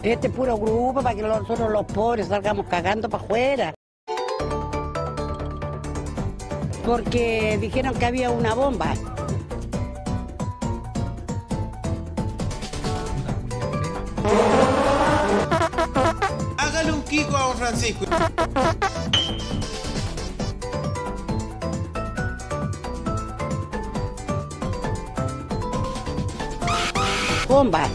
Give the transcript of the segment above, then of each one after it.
Este puro grupo para que nosotros los pobres salgamos cagando para afuera. Porque dijeron que había una bomba. Hágale un Kiko a don Francisco. Bomba.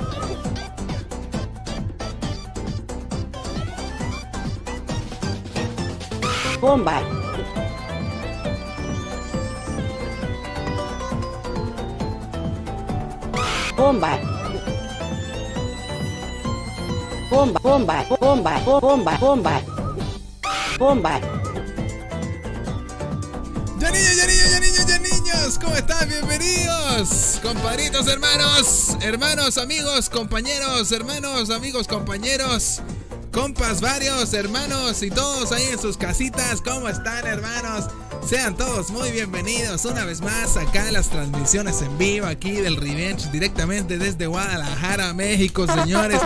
Bomba. Bomba. Bomba, bomba, bomba, bomba, bomba. Bomba. Ya niños, ¿cómo están? Bienvenidos, compadritos, hermanos, amigos, compañeros, hermanos, amigos, compañeros, compas varios, hermanos y todos ahí en sus casitas. ¿Cómo están, hermanos? Sean todos muy bienvenidos una vez más acá en las transmisiones en vivo aquí del Revenge directamente desde Guadalajara, México, señores.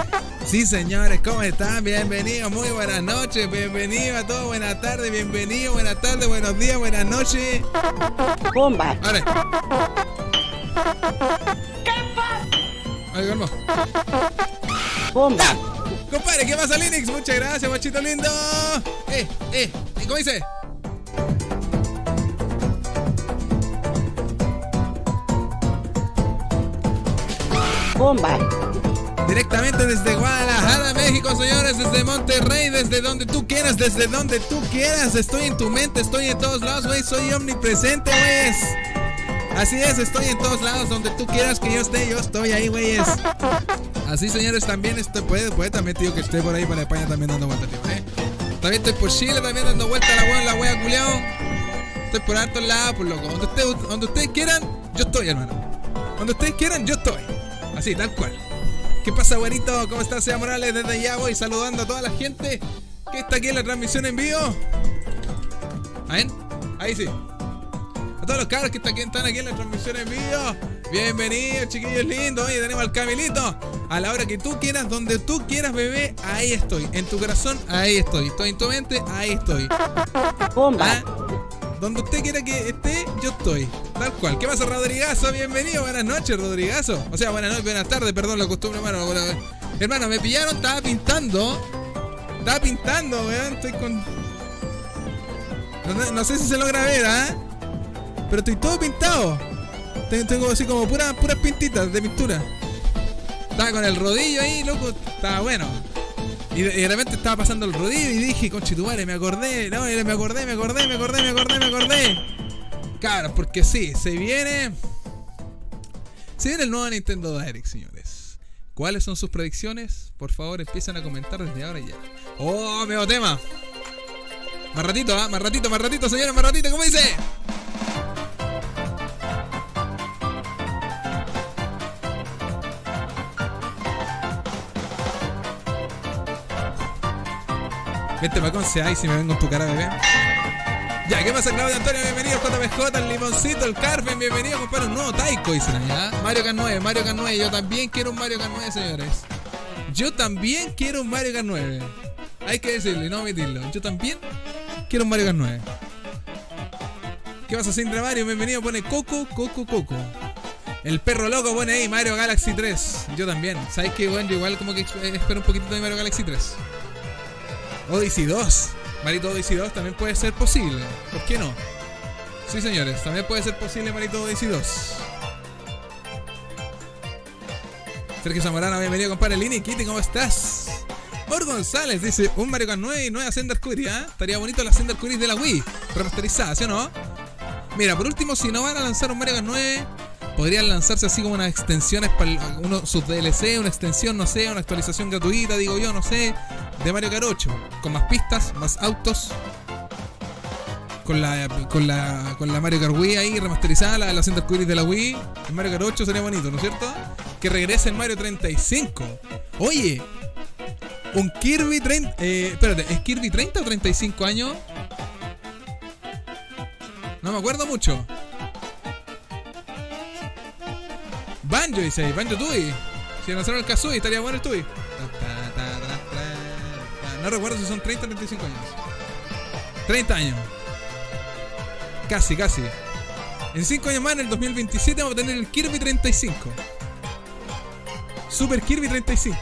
Sí, señores, ¿cómo están? Bienvenidos, muy buenas noches, bienvenido a todos, buenas tardes, bienvenido, buenas tardes, buenos días, buenas noches. Bomba. Ahora. ¿Qué pasa? Ay, calma. Bomba. Compadre, ¿qué pasa, Linux? Muchas gracias, guachito lindo. ¿Cómo dice? Bomba. Directamente desde Guadalajara, México, señores, desde Monterrey, desde donde tú quieras, estoy en tu mente, estoy en todos lados, güey, soy omnipresente, güeyes. Así es, estoy en todos lados, donde tú quieras que yo esté, yo estoy ahí, güeyes. Así, señores, también puede también, tío, que esté por ahí para España también dando vueltas, tío, También estoy por Chile, también dando vueltas la wea culiao. Estoy por hartos lados, por loco. Donde ustedes quieran, yo estoy, hermano. Donde ustedes quieran, yo estoy. Así, tal cual. ¿Qué pasa, güerito? ¿Cómo estás, Sea Morales? Desde allá voy saludando a toda la gente que está aquí en la transmisión en vivo. ¿Ven? Ahí sí. A todos los cabros que están aquí en la transmisión en vivo. Bienvenidos, chiquillos lindos. Oye, tenemos al Camilito. A la hora que tú quieras, donde tú quieras, bebé, ahí estoy. En tu corazón, ahí estoy. Estoy en tu mente, ahí estoy. Bomba. ¿Ah? Donde usted quiera que esté, yo estoy. Tal cual. ¿Qué pasa, Rodrigazo? Bienvenido. Buenas noches, Rodrigazo. O sea, buenas noches, buenas tardes. Perdón la costumbre, hermano. Hermano, me pillaron. Estaba pintando, weón. Estoy con... No sé si se logra ver, ¿ah? Pero estoy todo pintado. Tengo así como puras pintitas de pintura. Estaba con el rodillo ahí, loco. Estaba bueno. Y de repente estaba pasando el rodillo y dije, conchetumare, me acordé. Cabros, porque sí, se viene el nuevo Nintendo Direct, señores. ¿Cuáles son sus predicciones? Por favor, empiezan a comentar desde ahora ya. ¡Oh, nuevo tema! Más ratito, señores, más ratito, ¿cómo dice? Vente pa' Conce, ay, si me vengo en tu cara, bebé. Ya, ¿qué pasa, Claudio Antonio? Bienvenido, JBJ, el Limoncito, el Carmen, bienvenido, compadre, un nuevo Taiko, dicen allá. Mario Kart 9, yo también quiero un Mario Kart 9, señores. Yo también quiero un Mario Kart 9. Hay que decirlo y no omitirlo. Yo también quiero un Mario Kart 9. ¿Qué pasa, Sindra Mario? Bienvenido, pone Coco. El perro loco pone ahí Mario Galaxy 3. Yo también. ¿Sabes qué, bueno? Yo igual como que espero un poquito de Mario Galaxy 3. Odyssey 2. Marito Odyssey 2 también puede ser posible. ¿Por qué no? Sí, señores, también puede ser posible Marito Odyssey 2. Sergio Zamorano, bienvenido, compadre. Lini Kitty, ¿cómo estás? Mor González dice, un Mario Kart 9 y nueva Sender Query, ¿eh? Estaría bonito la Sender Query de la Wii remasterizada, ¿sí o no? Mira, por último, si no van a lanzar un Mario Kart 9, podrían lanzarse así como unas extensiones para sus DLC, una extensión, no sé, una actualización gratuita, digo yo, no sé, de Mario Kart 8, con más pistas, más autos, con la Mario Kart Wii ahí remasterizada, la Sender Query de la Wii. El Mario Kart 8 sería bonito, ¿no es cierto? Que regrese el Mario 35. Oye, un Kirby 30, espérate, ¿es Kirby 30 o 35 años? No me acuerdo mucho. Banjo dice, Banjo Tui. Si lanzaron el Kazooie, estaría bueno el Tui. No recuerdo si son 30 o 35 años. 30 años. Casi. En 5 años más, en el 2027, vamos a tener el Kirby 35. Super Kirby 35.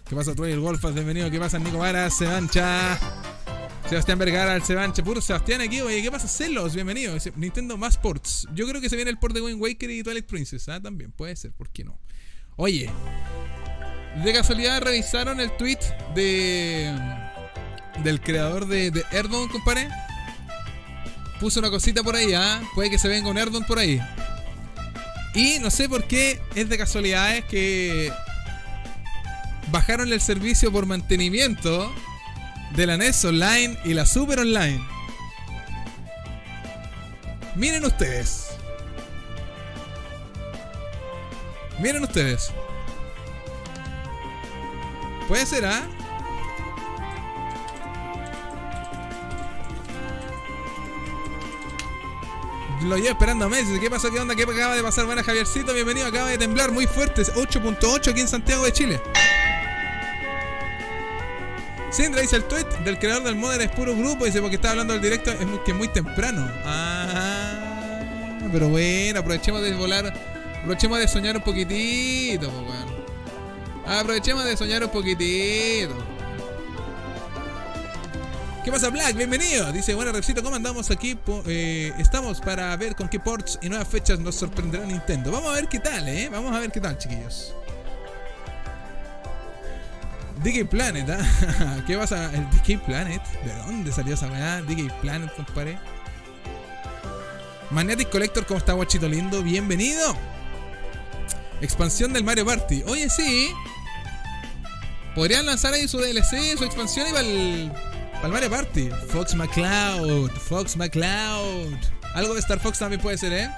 ¿Qué pasa, Troy? El Golfas, bienvenido. ¿Qué pasa, Nico Varas? Sebancha. Sebastián Vergara, el Sebancha. Puro Sebastián aquí. Oye, ¿qué pasa, Celos? Bienvenido. Nintendo más ports. Yo creo que se viene el port de Wind Waker y Twilight Princess. Ah, también. Puede ser, ¿por qué no? Oye, de casualidad revisaron el tweet del creador de Erdon, compadre. Puso una cosita por ahí, ¿ah? Puede que se venga un Erdon por ahí. Y no sé por qué es de casualidades que bajaron el servicio por mantenimiento de la NES Online y la Super Online. Miren ustedes. Miren ustedes. Puede ser, ¿ah? Lo llevo esperando a meses. ¿Qué pasó? ¿Qué onda? ¿Qué acaba de pasar? Buenas, Javiercito. Bienvenido. Acaba de temblar muy fuerte. 8.8 aquí en Santiago de Chile. Sindra dice el tweet del creador del modder es puro grupo. Dice porque estaba hablando del directo. Es muy temprano. Ah, pero bueno, aprovechemos de volar. Aprovechemos de soñar un poquitito, pues, bueno. Aprovechemos de soñar un poquitito. ¿Qué pasa, Black? Bienvenido. Dice, bueno, Repsito, ¿cómo andamos aquí? Estamos para ver con qué ports y nuevas fechas nos sorprenderá Nintendo. Vamos a ver qué tal, Vamos a ver qué tal, chiquillos. DK Planet, ¿ah? ¿Qué pasa? ¿El DK Planet? ¿De dónde salió esa weá? DK Planet, compadre. Magnetic Collector, ¿cómo está, guachito lindo? Bienvenido. Expansión del Mario Party. Oye, sí. Podrían lanzar ahí su DLC, su expansión y para el Mario Party. Fox McCloud. Algo de Star Fox también puede ser,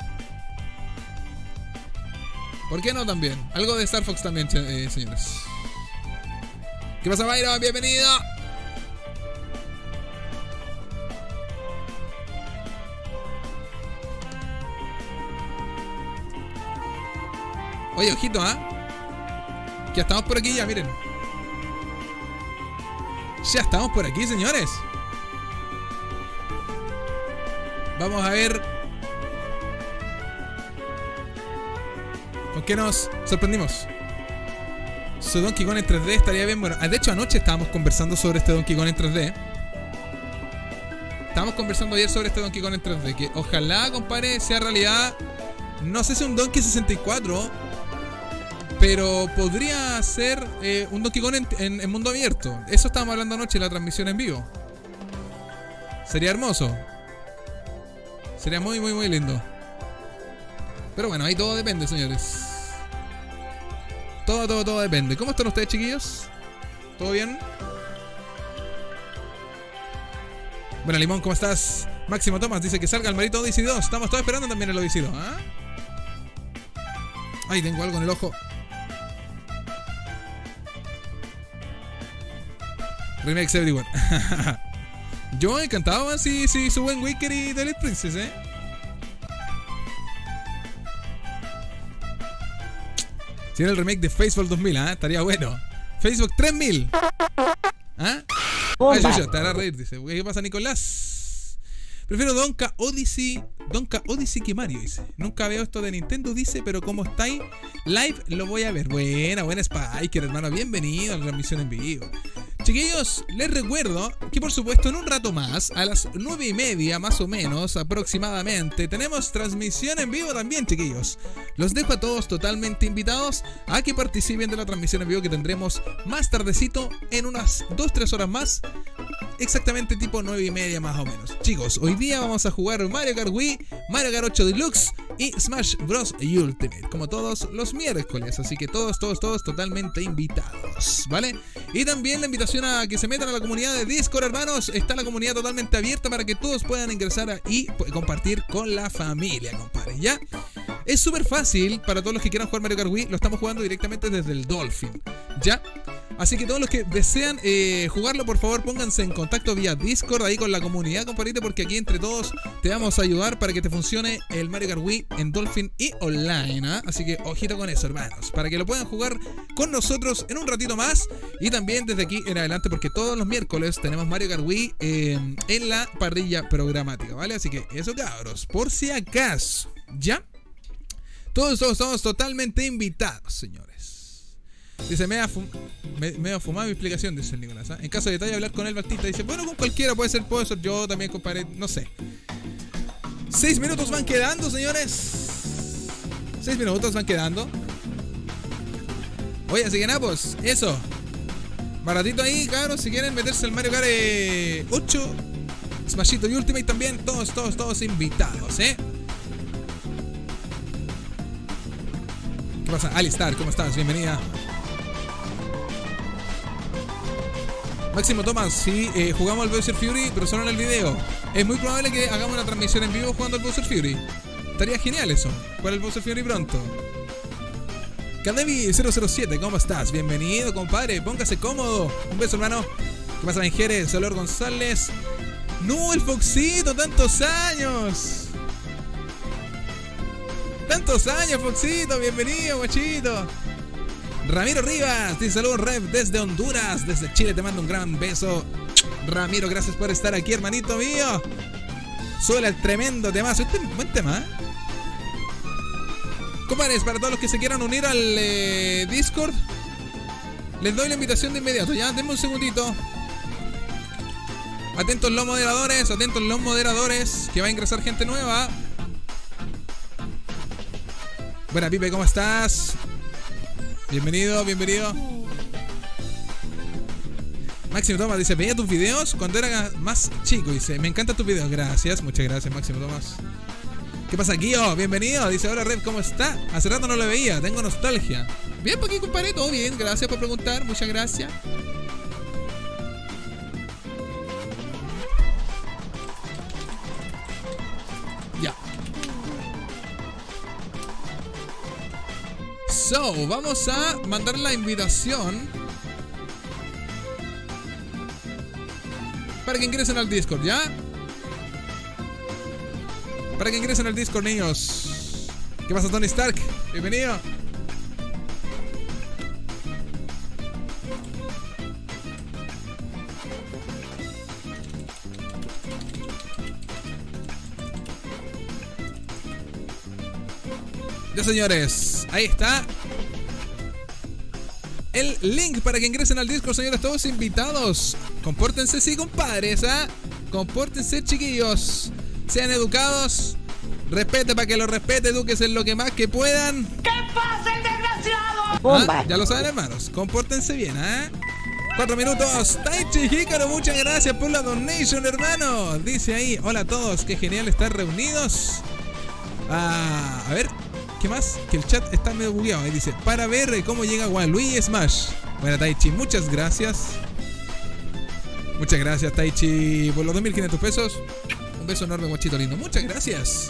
¿Por qué no también? Algo de Star Fox también, señores. ¿Qué pasa, Byron? Bienvenido. Oye, ojito, que estamos por aquí ya, miren. Ya estamos por aquí, señores. Vamos a ver con qué nos sorprendimos. Su Donkey Kong en 3D estaría bien. Bueno, de hecho anoche estábamos conversando sobre este Donkey Kong en 3D. Estábamos conversando ayer sobre este Donkey Kong en 3D. Que ojalá, compadre, sea realidad. No sé si un Donkey 64, pero podría ser un Donkey Kong en mundo abierto. Eso estábamos hablando anoche en la transmisión en vivo. Sería hermoso. Sería muy lindo. Pero bueno, ahí todo depende, señores. Todo depende. ¿Cómo están ustedes, chiquillos? ¿Todo bien? Bueno, Limón, ¿cómo estás? Máximo Tomás dice que salga el Marito Odyssey 2. Estamos todos esperando también el Odyssey 2, Ay, tengo algo en el ojo. Remakes everyone. Yo encantado, si suben Waker y Twilight Princess, Si era el remake de Facebook 2000, estaría bueno. Facebook 3000. Yo, te hará reír, dice. ¿Qué pasa, Nicolás? Prefiero Donka Odyssey que Mario, dice. Nunca veo esto de Nintendo, dice, pero como estáis live, lo voy a ver. Buena Spiker, hermano. Bienvenido a la transmisión en vivo. Chiquillos, les recuerdo que por supuesto en un rato más, a las 9:30 más o menos aproximadamente, tenemos transmisión en vivo también, chiquillos. Los dejo a todos totalmente invitados a que participen de la transmisión en vivo que tendremos más tardecito en unas 2-3 horas más. Exactamente tipo 9:30 más o menos. Chicos, hoy día vamos a jugar Mario Kart Wii, Mario Kart 8 Deluxe y Smash Bros. Ultimate, como todos los miércoles. Así que todos totalmente invitados, ¿vale? Y también la invitación a que se metan a la comunidad de Discord, hermanos. Está la comunidad totalmente abierta para que todos puedan ingresar y compartir con la familia, compadre, ¿ya? Es súper fácil para todos los que quieran jugar Mario Kart Wii. Lo estamos jugando directamente desde el Dolphin, ¿ya? Así que todos los que desean jugarlo, por favor, pónganse en contacto vía Discord ahí con la comunidad, compadrito, porque aquí entre todos te vamos a ayudar para que te funcione el Mario Kart Wii en Dolphin y online, ¿eh? Así que ojito con eso, hermanos, para que lo puedan jugar con nosotros en un ratito más y también desde aquí en adelante, porque todos los miércoles tenemos Mario Kart Wii en la parrilla programática, ¿vale? Así que eso, cabros, por si acaso, ¿ya? Todos somos totalmente invitados, señores. Dice, me ha fumado mi explicación, dice el Nicolás, ¿eh? En caso de detalle, hablar con el Baptista. Dice, bueno, con cualquiera puede ser yo también, compadre, no sé. 6 minutos van quedando, señores. 6 minutos van quedando. Oye, así que nada, pues, eso. Baratito ahí, cabros, si quieren meterse al Mario Kart 8, Smashito y Ultimate también, todos invitados, ¿eh? ¿Qué pasa? Alistar, ¿cómo estás? Bienvenida. Máximo Tomás, sí, jugamos al Bowser Fury, pero solo en el video. Es muy probable que hagamos una transmisión en vivo jugando al Bowser Fury. Estaría genial eso, jugar el Bowser Fury pronto. Kadevi007, ¿cómo estás? Bienvenido, compadre, póngase cómodo. Un beso, hermano. ¿Qué pasa, Henriquez? Solor González. No, el Foxito, tantos años. Tantos años, Foxito, bienvenido, guachito. Ramiro Rivas, te saludo, Rev, desde Honduras, desde Chile, te mando un gran beso. Ramiro, gracias por estar aquí, hermanito mío. Suena el tremendo temazo. Este es un buen tema, ¿eh? Compadres, para todos los que se quieran unir al Discord, les doy la invitación de inmediato. Ya, denme un segundito. Atentos los moderadores, que va a ingresar gente nueva. Buena, Pipe, ¿cómo estás? Bienvenido. Máximo Tomás dice, veía tus videos cuando era más chico. Dice, me encantan tus videos. Gracias, muchas gracias, Máximo Tomás. ¿Qué pasa, Guío? Bienvenido. Dice, hola, Red, ¿cómo está? Hace rato no lo veía, tengo nostalgia. Bien, por aquí, compadre, todo bien. Gracias por preguntar, muchas gracias. Ya. So, vamos a mandar la invitación para que ingresen al Discord, ¿ya? Para que ingresen al Discord, niños. ¿Qué pasa, Tony Stark? Bienvenido. Ya, señores, ahí está el link para que ingresen al Discord, señores, todos invitados. Compórtense, sí, compadres, ¿ah? Compórtense, chiquillos. Sean educados. Respete para que lo respete, edúquense en lo que más que puedan. ¿Qué pasa, el desgraciado? ¡Bomba! Ya lo saben, hermanos. Compórtense bien, ¿ah? 4 minutos. Taichi Hikaru, muchas gracias por la donation, hermano. Dice ahí, hola a todos, qué genial estar reunidos. A ver, ¿qué más? Que el chat está medio bugueado. Ahí dice, para ver cómo llega Waluigi Smash. Bueno, Taichi, muchas gracias. Muchas gracias, Taichi, por los 2.500 pesos. Un beso enorme, guachito lindo. Muchas gracias.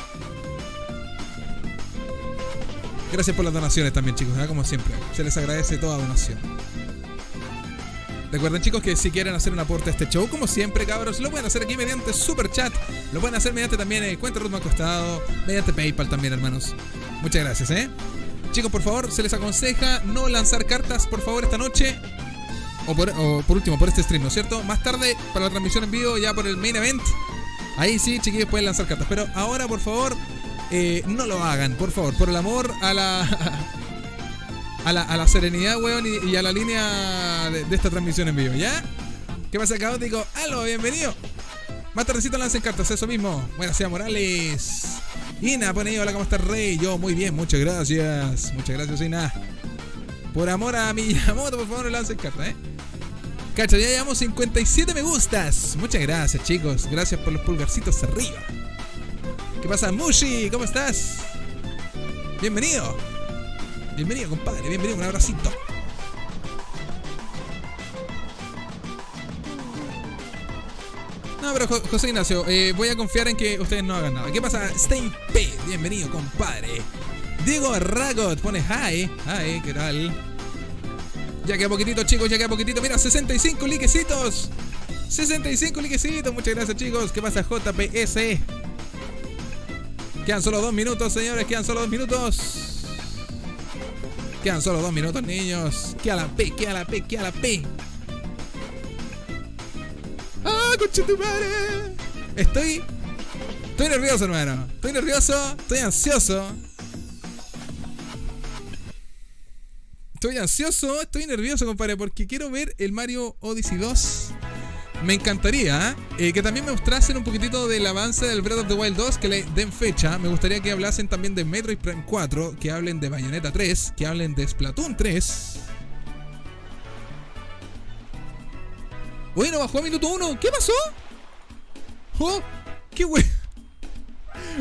Gracias por las donaciones también, chicos, ¿verdad? Como siempre, se les agradece toda donación. Recuerden, chicos, que si quieren hacer un aporte a este show, como siempre, cabros, lo pueden hacer aquí mediante Super Chat. Lo pueden hacer mediante también Cuentarut, BancoEstado, mediante PayPal también, hermanos. Muchas gracias, Chicos, por favor, se les aconseja no lanzar cartas, por favor, esta noche. O por último, por este stream, ¿no es cierto? Más tarde, para la transmisión en vivo, ya por el main event. Ahí sí, chiquillos, pueden lanzar cartas. Pero ahora, por favor, no lo hagan, por favor. Por el amor a la serenidad, weón, y a la línea de esta transmisión en vivo, ¿ya? ¿Qué pasa, caótico? ¡Halo, bienvenido! Más tardecito lancen cartas, eso mismo. Buenas sea, Morales. Ina, pone ahí, hola, ¿cómo estás, Rey? Yo, muy bien, muchas gracias. Muchas gracias, Ina. Por amor a Miyamoto, por favor, no lancen cartas, Cacha, ya llevamos 57 me gustas. Muchas gracias, chicos. Gracias por los pulgarcitos arriba. ¿Qué pasa, Mushi? ¿Cómo estás? Bienvenido. Bienvenido, compadre. Bienvenido, un abracito. No, pero José Ignacio, voy a confiar en que ustedes no hagan nada. ¿Qué pasa? Stein P. Bienvenido, compadre. Diego Ragot pone hi. Hi, ¿qué tal? Ya queda poquitito, chicos, ya queda poquitito. Mira, 65 likecitos. 65 likecitos. Muchas gracias, chicos. ¿Qué pasa, JPS? Quedan solo 2 minutos, señores. Quedan solo 2 minutos. Quedan solo 2 minutos, niños. Queda la P, queda la P, queda la P. ¡Ah, conchetumare! Estoy nervioso, hermano. Estoy nervioso, estoy ansioso. Estoy nervioso, compadre, porque quiero ver el Mario Odyssey 2. Me encantaría que también me mostrasen un poquitito del avance del Breath of the Wild 2, que le den fecha. Me gustaría que hablasen también de Metroid Prime 4, que hablen de Bayonetta 3, que hablen de Splatoon 3. Oye, no bajó a minuto 1. ¿Qué pasó? Oh, qué wey.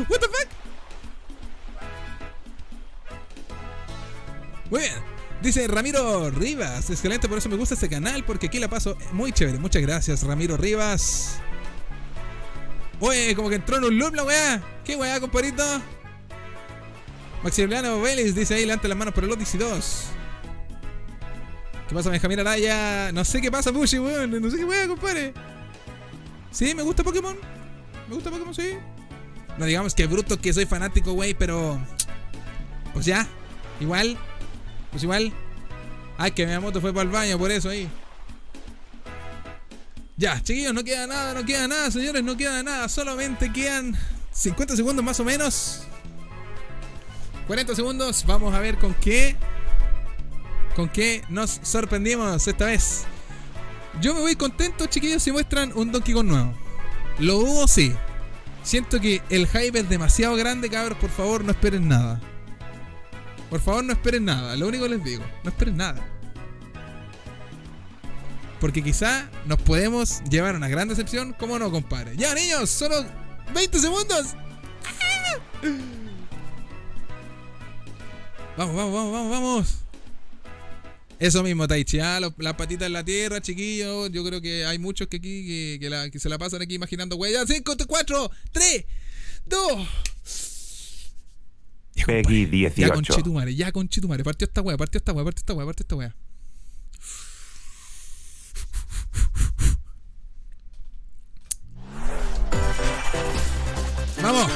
What the fuck? Muy bien. Dice Ramiro Rivas, excelente, por eso me gusta este canal, porque aquí la paso muy chévere. Muchas gracias, Ramiro Rivas. Oye, como que entró en un loop la weá. ¿Qué weá, compadrito? Maximiliano Vélez dice ahí, levanta las manos por el Odyssey 2. ¿Qué pasa, Benjamín Araya? No sé qué pasa, Bushi, weón. No sé qué weá, compadre. Sí, me gusta Pokémon. Me gusta Pokémon, sí. No digamos que bruto que soy fanático, wey, pero... Pues ya, igual... Pues igual. Ay, que mi moto fue para el baño, por eso ahí. Ya, chiquillos, no queda nada, señores, no queda nada. Solamente quedan 50 segundos más o menos. 40 segundos. Vamos a ver con qué nos sorprendimos esta vez. Yo me voy contento, chiquillos, si muestran un Donkey Kong nuevo. Lo dudo, sí. Siento que el hype es demasiado grande, cabros. Por favor, no esperen nada. Por favor, no esperen nada. Lo único que les digo, no esperen nada. Porque quizá nos podemos llevar a una gran decepción. ¿Cómo no, compadre? Ya, niños, solo 20 segundos. ¡Ah! Vamos. Eso mismo, Taichi. Las patitas en la tierra, chiquillos. Yo creo que hay muchos que aquí que se la pasan aquí imaginando huellas. 5, 4, 3, 2. Ya, Peggy 18. Ya conchetumare. Partió esta wea. Vamos.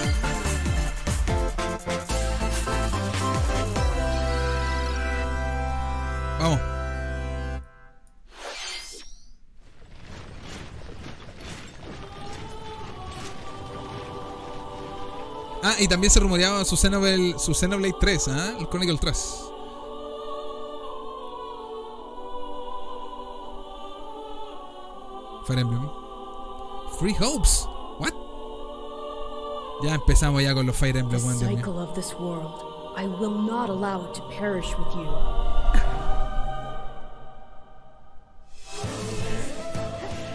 Ah, y también se rumoreaba su Xenoblade 3, ¿ah? El Chronicle 3. Fire Emblem. Free Hopes. What? Ya empezamos ya con los Fire Emblem. The cycle of this world. I will not allow it to perish with you.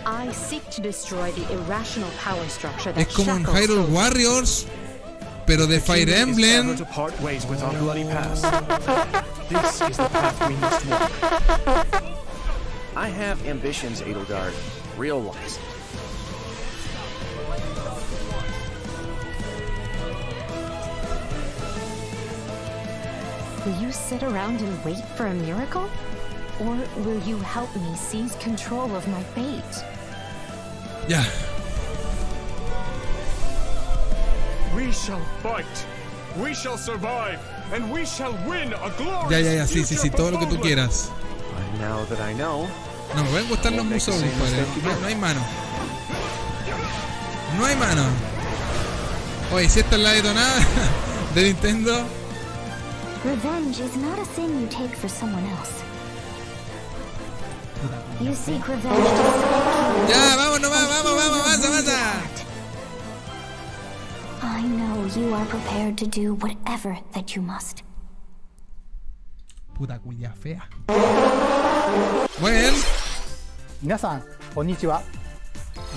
I seek to destroy the irrational power structure that es como un Hyrule Warriors, pero de Fire Emblem. I have ambitions, Edelgard. Real ones. Will you sit around and wait for a miracle? Or will you help me seize control of my fate? Ya. We shall fight. We shall survive. And we shall win a glorious Ya, sí, todo lo que tú quieras. Now that I know. No me pueden gustar los musos, compadre. No hay mano. No hay mano. Oye, si esta es la detonada de Nintendo. Revenge is not a thing you take for someone else. You seek revenge to strike you. Ya, vamos nomás, vamos, avanza. I know you are prepared to do whatever that you must. Puta culia fea. Muy bien. 皆さんこんにちは。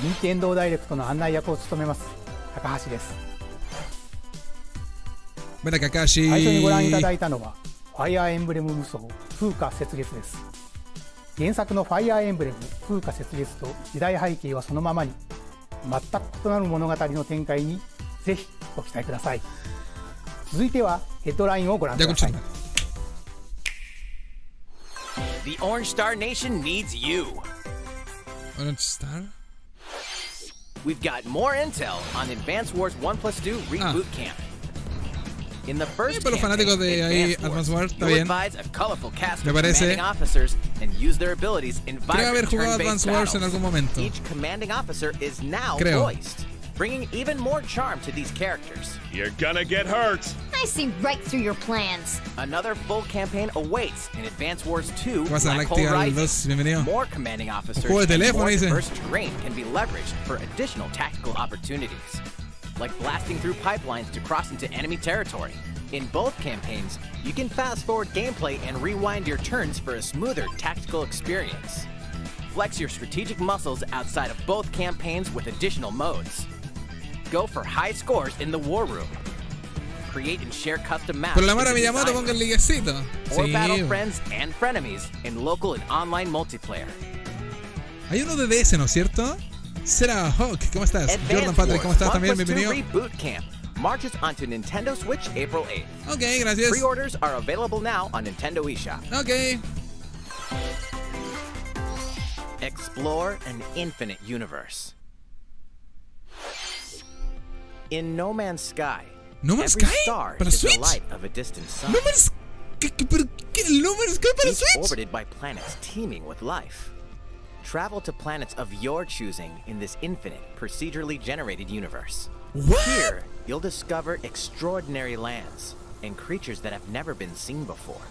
任天堂ダイレクトの案内役を務めます高橋です。 Mira, Kakashi. 最初にご覧いただいたのはファイアーエンブレム無双風化雪月です。原作のファイアーエンブレム風化雪月と時代背景はそのままに全く異なる物語の展開にぜひご期待ください。続いてはヘッドラインをご覧ください。The Orange Star Nation needs you. Orange Star. We've got more intel on Advance Wars 1+2 Reboot Camp. In the first para los fanáticos de ahí Advance Wars, está bien. Me parece. Creo haber jugado Advance Wars en algún momento. Each commanding officer is now Creo. voiced, bringing even more charm to these characters. You're gonna get hurt. I see right through your plans. Another full campaign awaits in Advance Wars 2 Vas a Black Hole Galactica Rising. 2, bienvenido. More commanding officers Juego de and teléfono, more dice. diverse terrain can be leveraged for additional tactical opportunities, like blasting through pipelines to cross into enemy territory. In both campaigns, you can fast-forward gameplay and rewind your turns for a smoother tactical experience. Flex your strategic muscles outside of both campaigns with additional modes. Go for high scores in the war room. Create and share custom maps Por la mano Miyamoto ponga el liguecito. or Sí. battle friends and frenemies in local and online multiplayer. Hay uno de DS, ¿no es cierto? Será Hawk, ¿cómo estás? Advance Jordan Patrick, ¿cómo estás? Wars También 1+2 bienvenido. Reboot Camp marches onto Nintendo Switch April 8th. Ok, gracias. Pre-orders are available now on Nintendo eShop. Ok. Explore an infinite universe. In No Man's Sky, ¿No Man's every Sky? star ¿Para is the Switch? light of a distant sun. No Man's ¿Pero qué? ¿No Man's Sky para Each Switch? orbited by planets teeming with life. Travel to planets of your choosing in this infinite, procedurally generated universe. What? Here, you'll discover extraordinary lands and creatures that have never been seen before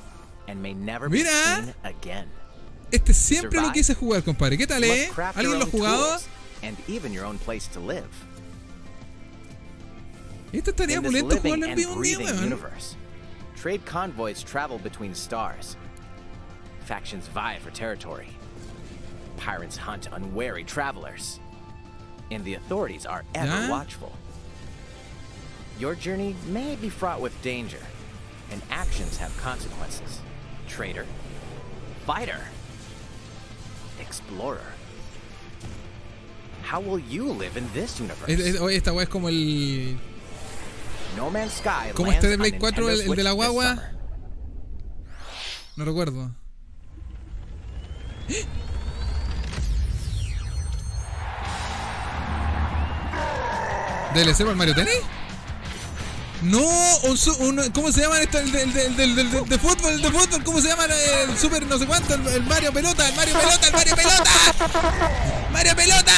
and may never be Mira. seen again. Este siempre lo quise jugar, compadre. ¿Qué tal, You must craft your ¿Alguien lo ha own jugado? tools and even your own place to live. Esto estaría In this pulento living jugarlo en and vivo un día, breathing weón. universe, trade convoys travel between stars. Factions vie for territory. Pirates hunt unwary travelers. And the authorities are ever ¿Ya? watchful. Your journey may be fraught with danger, and actions have consequences. Trader, fighter, explorer. How will you live in this universe? Oye, esta weá es como el... No Man's Sky ¿Cómo lands este de on Play 4, Nintendo el de la Switch this guagua? summer. No recuerdo. ¿DLC para el Mario Tennis? No, ¿cómo se llama esto? El de fútbol, el de fútbol, ¿cómo se llama? El super no sé cuánto, el Mario Pelota, el Mario Pelota, el Mario Pelota. ¡Mario Pelota!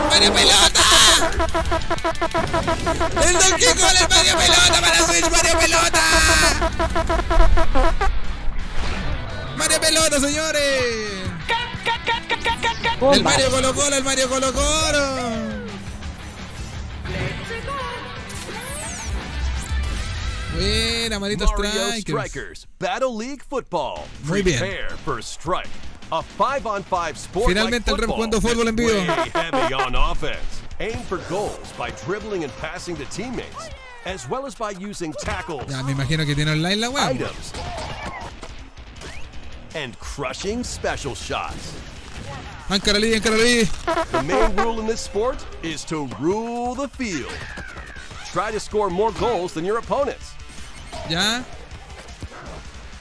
¡Mario Pelota! ¡El Donkey Kong, el Mario Pelota para Switch, Mario Pelota! ¡Mario Pelota, señores! El Mario Colo Colo, el Mario Colo Colo. Buena, Marito Mario Strikers. Strikers Battle League Football. Muy bien. Prepare for Strike, a 5-on-5 sport. Finalmente like el rep jugando fútbol en vivo. way heavy on offense. Aim for goals by dribbling and passing to teammates, as well as by using tackles, Ya, me imagino que tiene online la web. items, and crushing special shots. Encaralí, encaralí. The main rule in this sport is to rule the field. Try to score more goals than your opponents. Ya.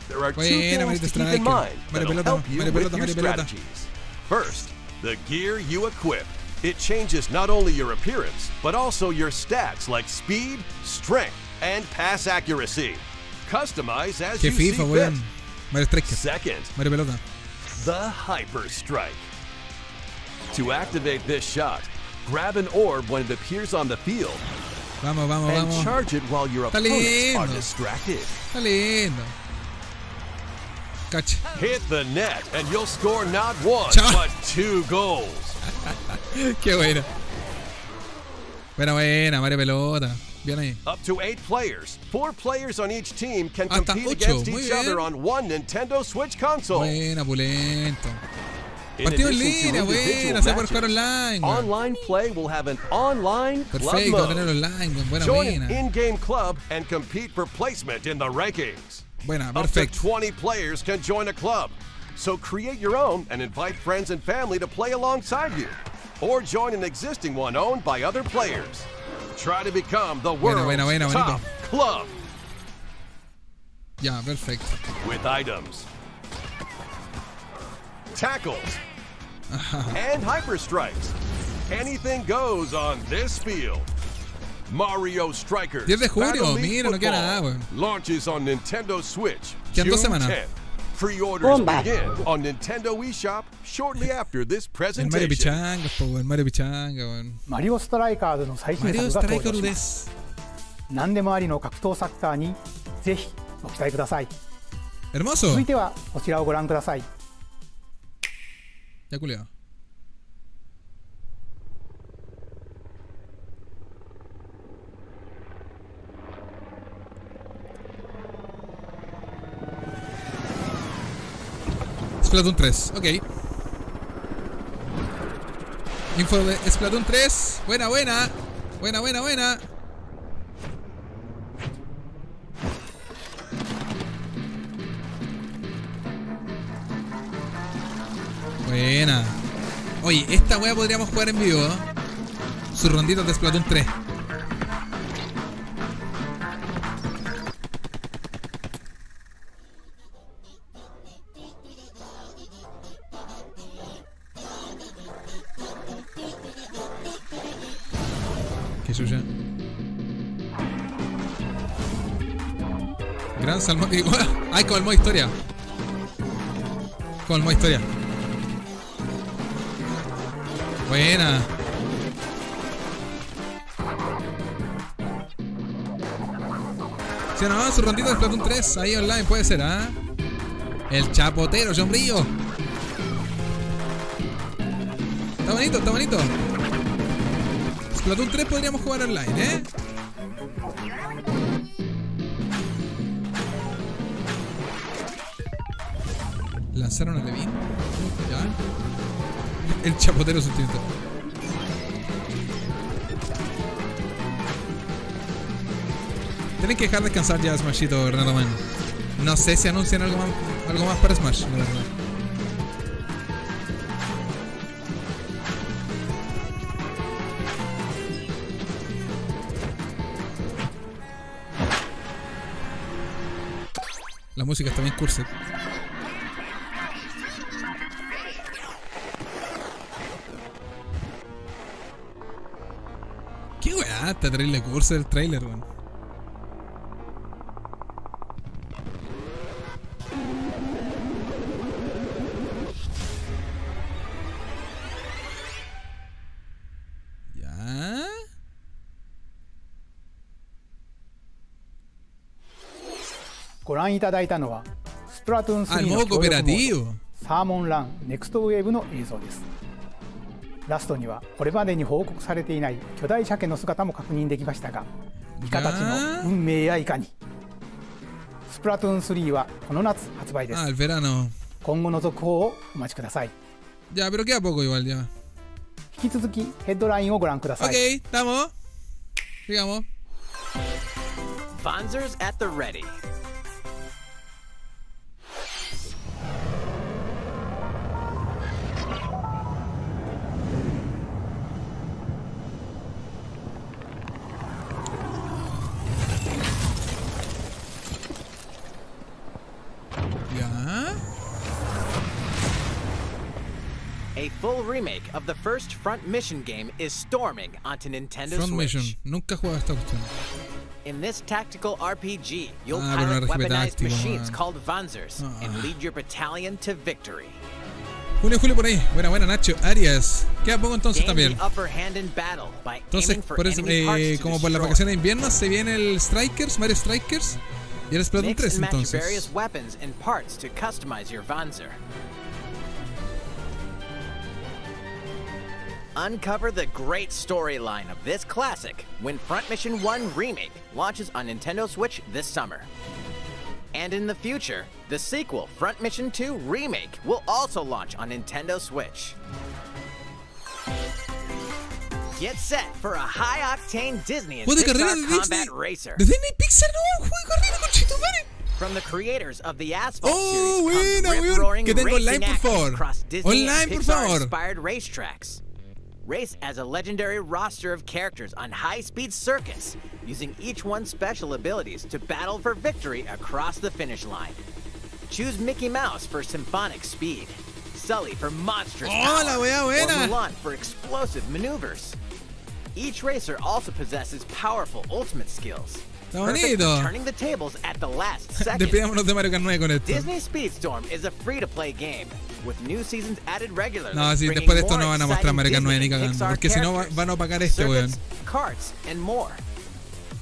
There are two Buena, things Marito to keep in Striker. mind Mario that'll Pelota, help you Mario with Pelota, your Mario Pelota. strategies. First, the gear you equip. It changes not only your appearance, but also your stats like speed, strength, and pass accuracy. Customize as Que you see FIFA, fit. weón. Mario Striker. Second, Mario Pelota. the Hyper Strike. To activate this shot, grab an orb when it appears on the field Vamos, vamos, and vamos. charge it while your Está opponents lindo. are distracted. Está lindo. Cacha. Hit the net and you'll score not one, Chao. but 2 goals. Qué buena. Buena, buena, Mario Pelota. Bien ahí. Up to 8 players. 4 players on each team can Hasta compete 8, against muy each bien. other on one Nintendo Switch console. Buena, pulento. In Partido en addition to línea, individual buena. Se puede jugar matches, online. weón. online play will have an online club Perfecto, mode. tener online. weón. Buena, Join an buena. in-game club and compete for placement in the rankings. Buena, Up to perfecto. 20 players can join a club. So create your own and invite friends and family to play alongside you. Or join an existing one owned by other players. Try to become the world's buena, top club Ya, perfecto. with items, tackles, and hyper strikes. Anything goes on this field. Mario Strikers 10 de junio, Battle League mira, no queda Football nada, weón. launches on Nintendo Switch Quedan 2 June semanas. 10th. Pre-orders Bomba. begin on Nintendo eShop shortly after this El Mario presentation. Pichanga, po, weón. Mario Pichanga, weón. マリオストライカーズの最新 Mario 作が登場 Striker しま。ですす。何でもありの格闘サッカーにぜひご期待ください。 Hermoso. 続いてはこちらをご覧ください。 Ya culiao. Splatoon 3, ok. Info de Splatoon 3. Buena, buena. Buena, buena, buena. Buena. Oye, esta wea podríamos jugar en vivo, ¿eh? Sus ronditas de Splatoon 3. Qué suya. Gran salmón. Ay, con el modo historia. Con el modo historia. Buena. Si no, su rondita de Splatoon 3 ahí online puede ser, ¿ah? El chapotero, sombrío. Está bonito, está bonito. Splatoon 3 podríamos jugar online, ¿eh? Lanzaron a Levin. Ya. El chapotero sustento. Tienen que dejar descansar ya Smashito, Renato Man. No sé si anuncian algo más para Smash, la verdad. La música está bien cursed. Qué weá, está terrible curso del trailer, weón. Ya. ご覧いただいたのはスプラトゥーン3 Ah, el の modo 協力モー cooperativo. ドサーモンランネクストウェーブの映像です。ラストにはこれまでに報告されていない巨大鮭の姿も確認できましたが、イカたちの運命やいかに。スプラトゥーン3はこの夏発売です。 Ah, el verano. 今後の続報をお待ちください。 Ya, pero queda poco igual ya. 引き続きヘッドラインをご覧ください。 Ok, estamos. Digamos. Bonzers at the ready. Ya. A full remake of the first Front Mission game is storming onto Nintendo Front Switch. Mission. Nunca he jugado esta cuestión. In this tactical RPG, you'll Ah, pero pilot no RGB weaponized táctico, machines man. called Bonzers and lead your battalion to victory. Julio por ahí. Buena, buena, Nacho. Arias. Queda poco entonces Gain también. the upper hand in battle by Entonces, aiming for por eso, enemy parts to como por las destroy. vacaciones de invierno, se viene el Strikers, Mario Strikers. Y el Splatoon Mix 3 and match entonces. various weapons and parts to customize your Bonzer. Uncover the great storyline of this classic when Front Mission 1 Remake launches on Nintendo Switch this summer. And in the future, the sequel, Front Mission 2 Remake, will also launch on Nintendo Switch. Get set for a high-octane Disney and Juego de carrera Pixar de Disney. combat racer. De Disney Pixar, no, un juego de carrera, conchetumare. From the creators of the Asphalt Oh, series buena, comes weón. rip-roaring Que tengo racing online, por action favor. across Disney Online, and por favor. Pixar-inspired racetracks. Race as a legendary roster of characters on high-speed circuits, using each one's special abilities to battle for victory across the finish line. Choose Mickey Mouse for symphonic speed, Sully for monstrous Oh, la wea power, buena. or Mulan for explosive maneuvers. Each racer also possesses powerful ultimate skills. Está Perfect bonito. for turning the tables at the last second. Despidámonos de Mario Kart 9 con esto. Disney Speedstorm is a free-to-play game with new seasons added regularly. No, sí, bringing después de esto more no van a mostrar exciting Mario Kart 9 ni Disney and cagando. Pixar Porque si no characters, van a opacar este, weón. circuits, karts, and more.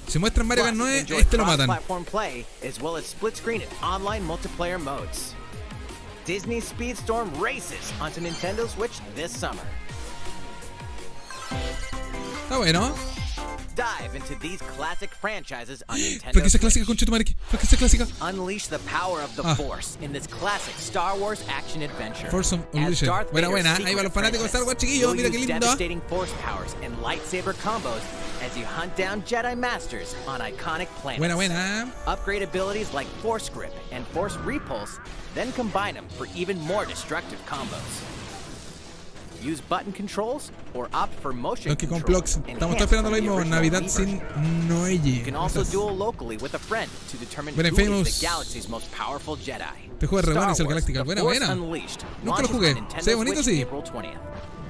Si muestran Mario Kart Plus, 9, enjoy este lo matan. cross-platform play as well as split-screen and online multiplayer modes. Disney Speedstorm races onto Nintendo Switch this summer. Está bueno. Dive into these classic franchises on Nintendo Franquicia Switch. clásica, concha tu madre. Franquicia clásica. Unleash the power of the Force in this classic Star Wars action adventure. Force As Unleashed. Darth Buena, Vader's buena. Ahí secret van los fanáticos de Star Wars, apprentice, chiquillos. you'll Mira qué use lindo. devastating Force powers and lightsaber combos as you hunt down Jedi Masters on iconic planets. Buena, buena. Upgrade abilities like Force Grip and Force Repulse, then combine them for even more destructive combos. Use button controls or opt for motion Donkey Kong control. Blocks. Estamos esperando lo mismo. Navidad sin Noelle. You can also duel locally with a friend to determine Bueno, who is Famous. the galaxy's most powerful Jedi. Te juegas re bueno y Star el Wars, Galactical. The Buena, Force buena. Unleashed Nunca lo launches jugué. on Nintendo Se ve bonito, Switch sí. April 20th.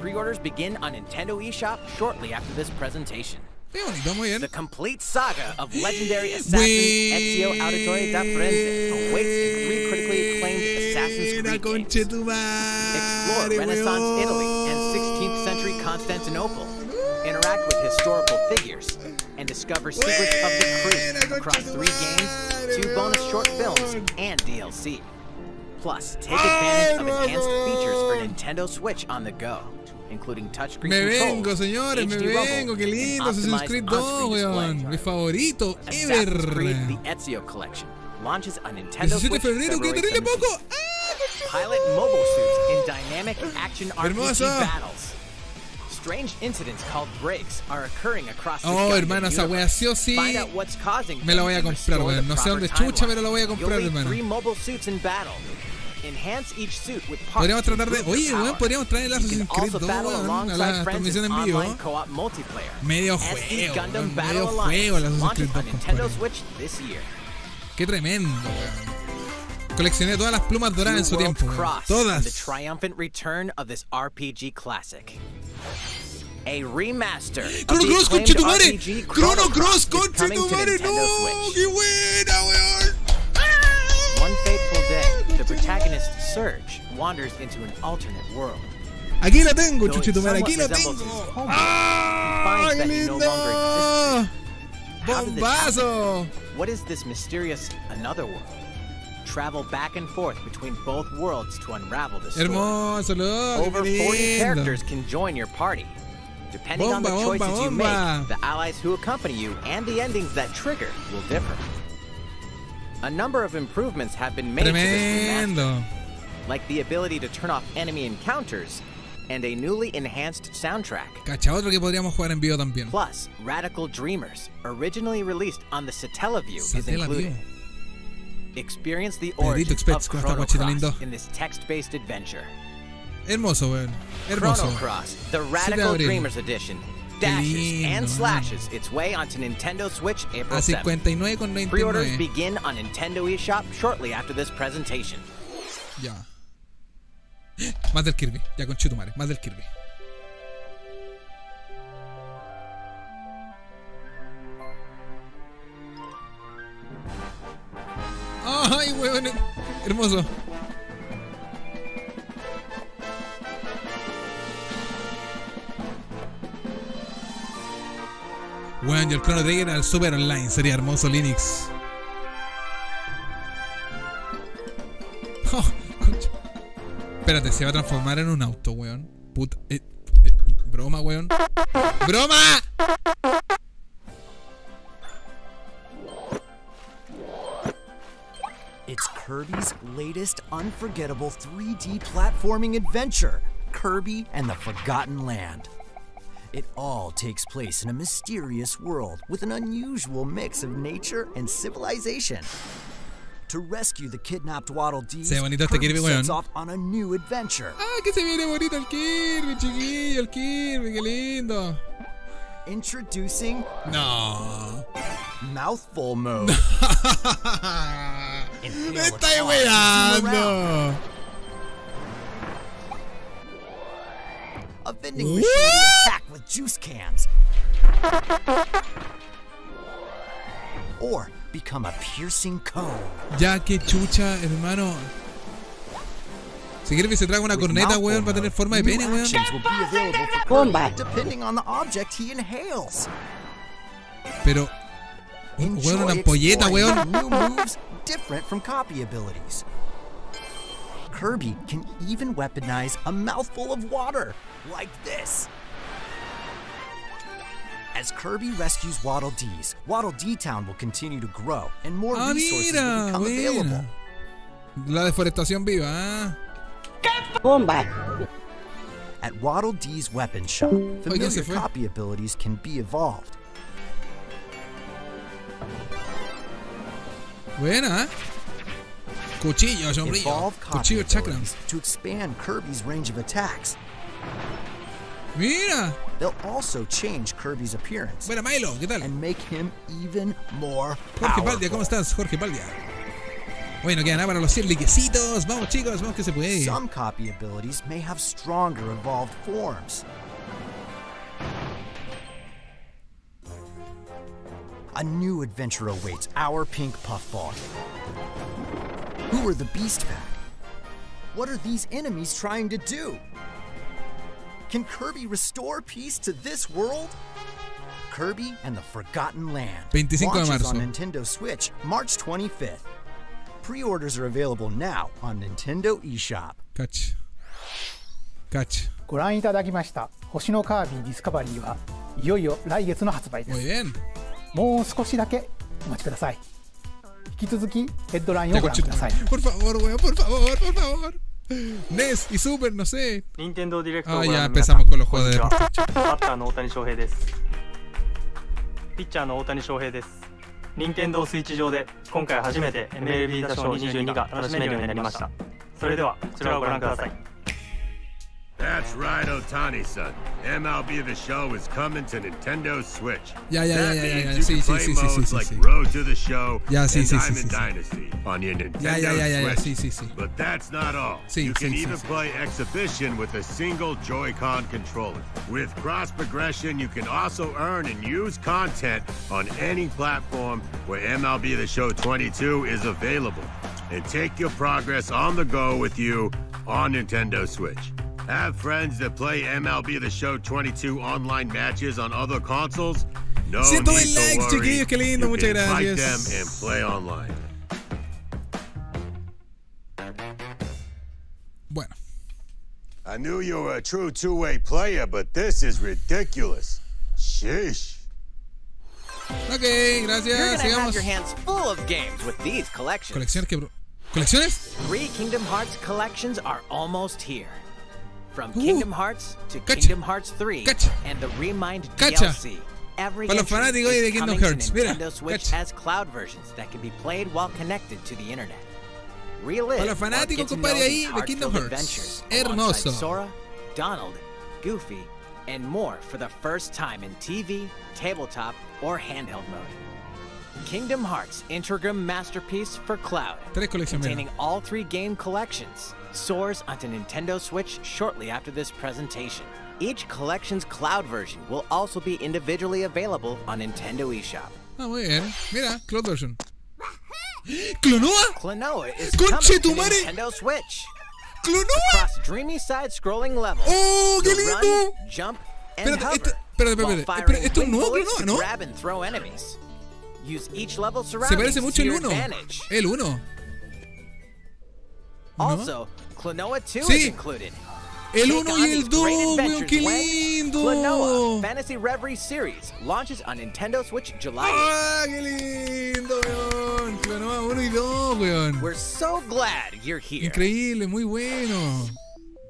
Pre-orders begin on Nintendo eShop shortly after this presentation. Qué bonito, muy bien. The complete saga of legendary assassin Ezio Auditore da Firenze awaits in 3 critically acclaimed Assassin's Creed games. Explore Renaissance Italy and 16th century Constantinople. Interact with historical figures and discover secrets of the Creed across 3 games, 2 bonus short films, and DLC. Plus, take advantage of enhanced features for Nintendo Switch on the go, including touchscreen Me controls, vengo, señores, me HD rumble, vengo. Qué and lindo. Assassin's optimized Creed 2, on-screen weón. display. Mi favorito Assassin's Creed: ever. The Ezio Collection launches on Nintendo 17 de Switch febrero, qué February terrible 17th. poco. Pilot mobile suits in dynamic action RPG Hermoso. battles. Strange incidents called breaks are occurring across the Oh, Gundam hermano, esa wea universe. sí o sí. Find out what's causing Me la voy a them and comprar, restore weón. the No sé proper dónde chucha, timeline. pero la voy a comprar, You'll lead hermano. 3 mobile suits in battle. Enhance each suit with parts Podríamos to tratar de. improve Oye, your weón, power. podríamos traer el You can Assassin's Creed also 2, battle weón, a alongside la friends transmisión in en vivo. online co-op multiplayer. Medio SD juego, Gundam weón, Battle medio Alliance juego el Assassin's launches Creed on 2, Nintendo compadre. Switch this year. Qué tremendo, weón. Coleccioné todas las plumas doradas en su New worlds tiempo, weón. cross in the Todas. triumphant return of this RPG classic. A remaster of Chrono the Cross, acclaimed conche tu madre. RPG Chrono Cross, is conche coming tu to madre. Nintendo No, Switch. qué buena, weón. One fateful day, the protagonist Surge wanders into an alternate world. Aquí la tengo, Though it chuchito, madre. Aquí somewhat la resembles tengo. his home ¡Ah, world, he qué finds that he no lindo! longer How did this ¡Bombazo! happen? What is this mysterious another world? Travel back and forth between both worlds to unravel the story. Hermoso, loco. Over qué 40 lindo. characters can join your party. Depending on the Bomba, choices bomba, you bomba. make, the allies who accompany you and the endings that trigger will differ. A number of improvements have been made to this remaster, Tremendo. like the ability to turn off enemy encounters and a newly enhanced soundtrack. Cacha, otro que podríamos jugar en vivo también. Plus, Radical Dreamers, originally released on the Satellaview, is included. Satellaview. Experience the Pedrito origins Experts of con esta Chrono guachita Cross lindo. in this text-based adventure. Hermoso, weón. Hermoso. Chrono Cross, the 7 de Radical abril. Dreamers Edition, dashes lindo, and man. slashes its way onto Nintendo Switch April A 7th. 59,99. Pre-orders begin on Nintendo eShop shortly after this presentation. Ya. Más del Kirby. Ya, conchito, madre. Más del Kirby. Ay, weón. Hermoso. Weón, y el Chrono Trigger al Super Online. Sería hermoso, Linux. Oh, concha. Espérate, se va a transformar en un auto, weón. Puta. Broma, weón. ¡Broma! It's Kirby's latest unforgettable 3D platforming adventure, Kirby and the Forgotten Land. It all takes place in a mysterious world with an unusual mix of nature and civilization. To rescue the kidnapped Waddle Dees, Se ve bonito este Kirby Kirby, sets weón. off on a new adventure. Ah, que se viene bonito el Kirby, chiquillo, el Kirby, qué lindo. Introducing No. Mouthful Mode. Me estáis weando. vending machine to attack with juice cans. Or become a piercing cone. Ya, que chucha, hermano. Si quiere que se traga una corneta, weón, va a tener forma de pene, weón. Bomba. Depending on the object he inhales. Pero, weón, una ampolleta, weón. New moves different from copy abilities. Kirby can even weaponize a mouthful of water, like this. As Kirby rescues Waddle Dees, Waddle Dee Town will continue to grow, and more resources will become available. La deforestación viva, ¿ah? Bomba. At Waddle Dee's weapon shop, familiar copy abilities can be evolved. Buena, ¿eh? Cuchillo, sombrillo. Evolve Cuchillo chakra. to expand Kirby's range of attacks. Mira. They'll also change Kirby's appearance. Buena, Milo, ¿qué tal? And make him even more Jorge powerful. Baldia, ¿cómo estás, Jorge Baldia? Bueno, queda nada para los 100 liquecitos. Vamos, chicos, vamos que se puede. Some copy abilities may have stronger evolved forms. A new adventure awaits our pink puffball. Who are the Beast Pack? What are these enemies trying to do? Can Kirby restore peace to this world? Kirby and the Forgotten Land 25 de launches marzo. on Nintendo Switch March 25th. Pre-orders are available now on Nintendo eShop. Catch. ご覧いただきました星のカービィディスカバリーはいよいよ来月の発売です。もう少しだけお待ちください。引き続きヘッドラインをご覧ください。Por favor, weón, por favor, por favor. NES y Super, no sé. Nintendo Direct. Ah, ya empezamos con los juegos de バッターの大谷翔平です。ピッチャーの大谷翔平です。任天堂スイッチ上で今回初めて MLB 打賞22が楽しめるようになりました。それではこちらをご覧ください。 That's right, Otani-san. MLB The Show is coming to Nintendo Switch. Ya. Sí, like Road to the Show and Diamond Dynasty on your Nintendo Switch. Sí. But that's not all. You can even play Exhibition with a single Joy-Con controller. With cross progression, you can also earn and use content on any platform where MLB The Show 22 is available. And take your progress on the go with you on Nintendo Switch. Have friends that play MLB The Show 22 online matches on other consoles? No need to worry. Chiquillos, qué lindo, muchas Invite gracias. them and play online. Bueno. I knew you were a true two-way player, but this is ridiculous. Sheesh. Ok, gracias. You're gonna Sigamos. have your hands full of games with these collections. ¿Colecciones? 3 Kingdom Hearts collections are almost here. From Kingdom Hearts to Kingdom Hearts 3 and the Remind DLC. Every Para los entry fanáticos de is Kingdom coming to Hearts. Mira, Nintendo Switch as cloud versions that can be played while connected to the internet. Relive Para los fanáticos, or get to compadre, know ahí these de Kingdom heartfelt Hearts. adventures Hermoso. alongside Sora, Donald, Goofy, and more for the first time in TV, tabletop, or handheld mode. Kingdom Hearts Integrum Masterpiece for Cloud, containing all 3 game collections, soars onto Nintendo Switch shortly after this presentation. Each collection's cloud version will also be individually available on Nintendo eShop. Ah, muy bien. Mira, cloud version. ¿Clonoa? Clonoa is ¡Conche coming tu to madre! Nintendo Switch. ¡Clonoa! Across dreamy side-scrolling levels. ¡Oh, qué lindo! Run, jump, and hover. Espérate, ¿esto es nuevo Bullets Clonoa, to no? grab and throw enemies. Use each level Se surroundings parece mucho to el your 1. advantage. El 1. Also, Clonoa 2 is Sí. included. El Take 1 on y el these 2, great weón, adventures qué when lindo. Clonoa Fantasy Reverie Series launches on Nintendo Switch July 8th. ¡Ah, qué lindo, weón! Clonoa 1 y 2, weón. We're so glad you're here. Increíble, muy bueno.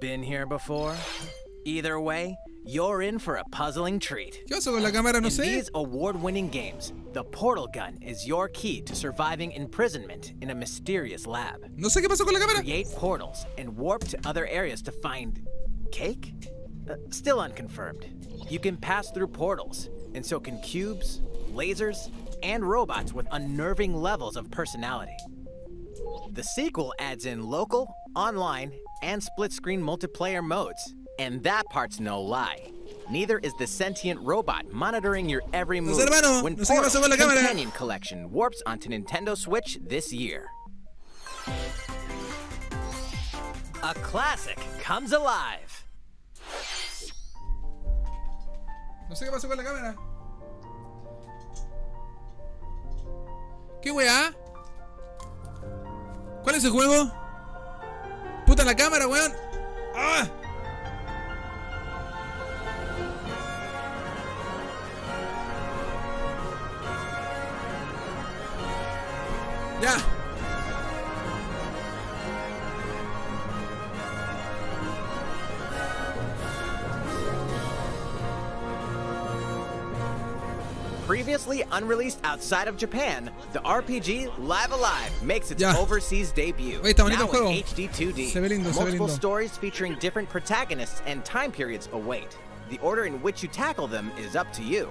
Been here before? Either way, you're in for a puzzling treat. ¿Qué pasó con la cámara? No In sé. these award-winning games, the portal gun is your key to surviving imprisonment in a mysterious lab. No sé qué pasó con la cámara. Create portals and warp to other areas to find cake? Still unconfirmed. You can pass through portals, and so can cubes, lasers, and robots with unnerving levels of personality. The sequel adds in local, online, and split-screen multiplayer modes, And that part's no lie. Neither is the sentient robot monitoring your every move when Portal's companion collection warps onto Nintendo Switch this year. A classic comes alive. No sé qué pasó con la cámara. ¿Qué weá? ¿Cuál es el juego? Puta la cámara, weón. ¡Ah! Ya. Previously unreleased outside of Japan, the RPG Live Alive makes its overseas debut. Oye, está bonito now el juego. in HD 2D. Se ve lindo, se ve Multiple lindo. stories featuring different protagonists and time periods await. The order in which you tackle them is up to you.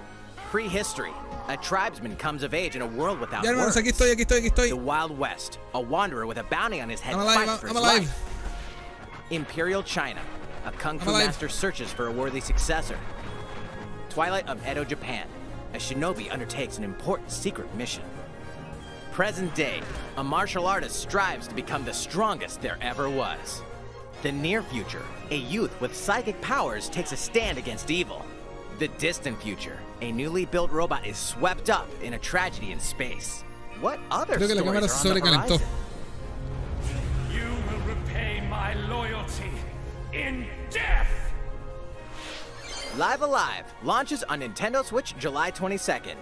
Prehistory. A tribesman comes of age in a world without Ya, hermanos, words. aquí estoy. The Wild West. A wanderer with a bounty on his head I'm alive, fights for I'm his alive. life. Imperial China. A kung fu I'm alive. master searches for a worthy successor. Twilight of Edo, Japan. A shinobi undertakes an important secret mission. Present day. A martial artist strives to become the strongest there ever was. The near future. A youth with psychic powers takes a stand against evil. The distant future. A newly built robot is swept up in a tragedy in space. What other Creo que la stories cámara se are on the sobrecalentó. horizon? You will repay my loyalty in death! Live Alive launches on Nintendo Switch July 22nd.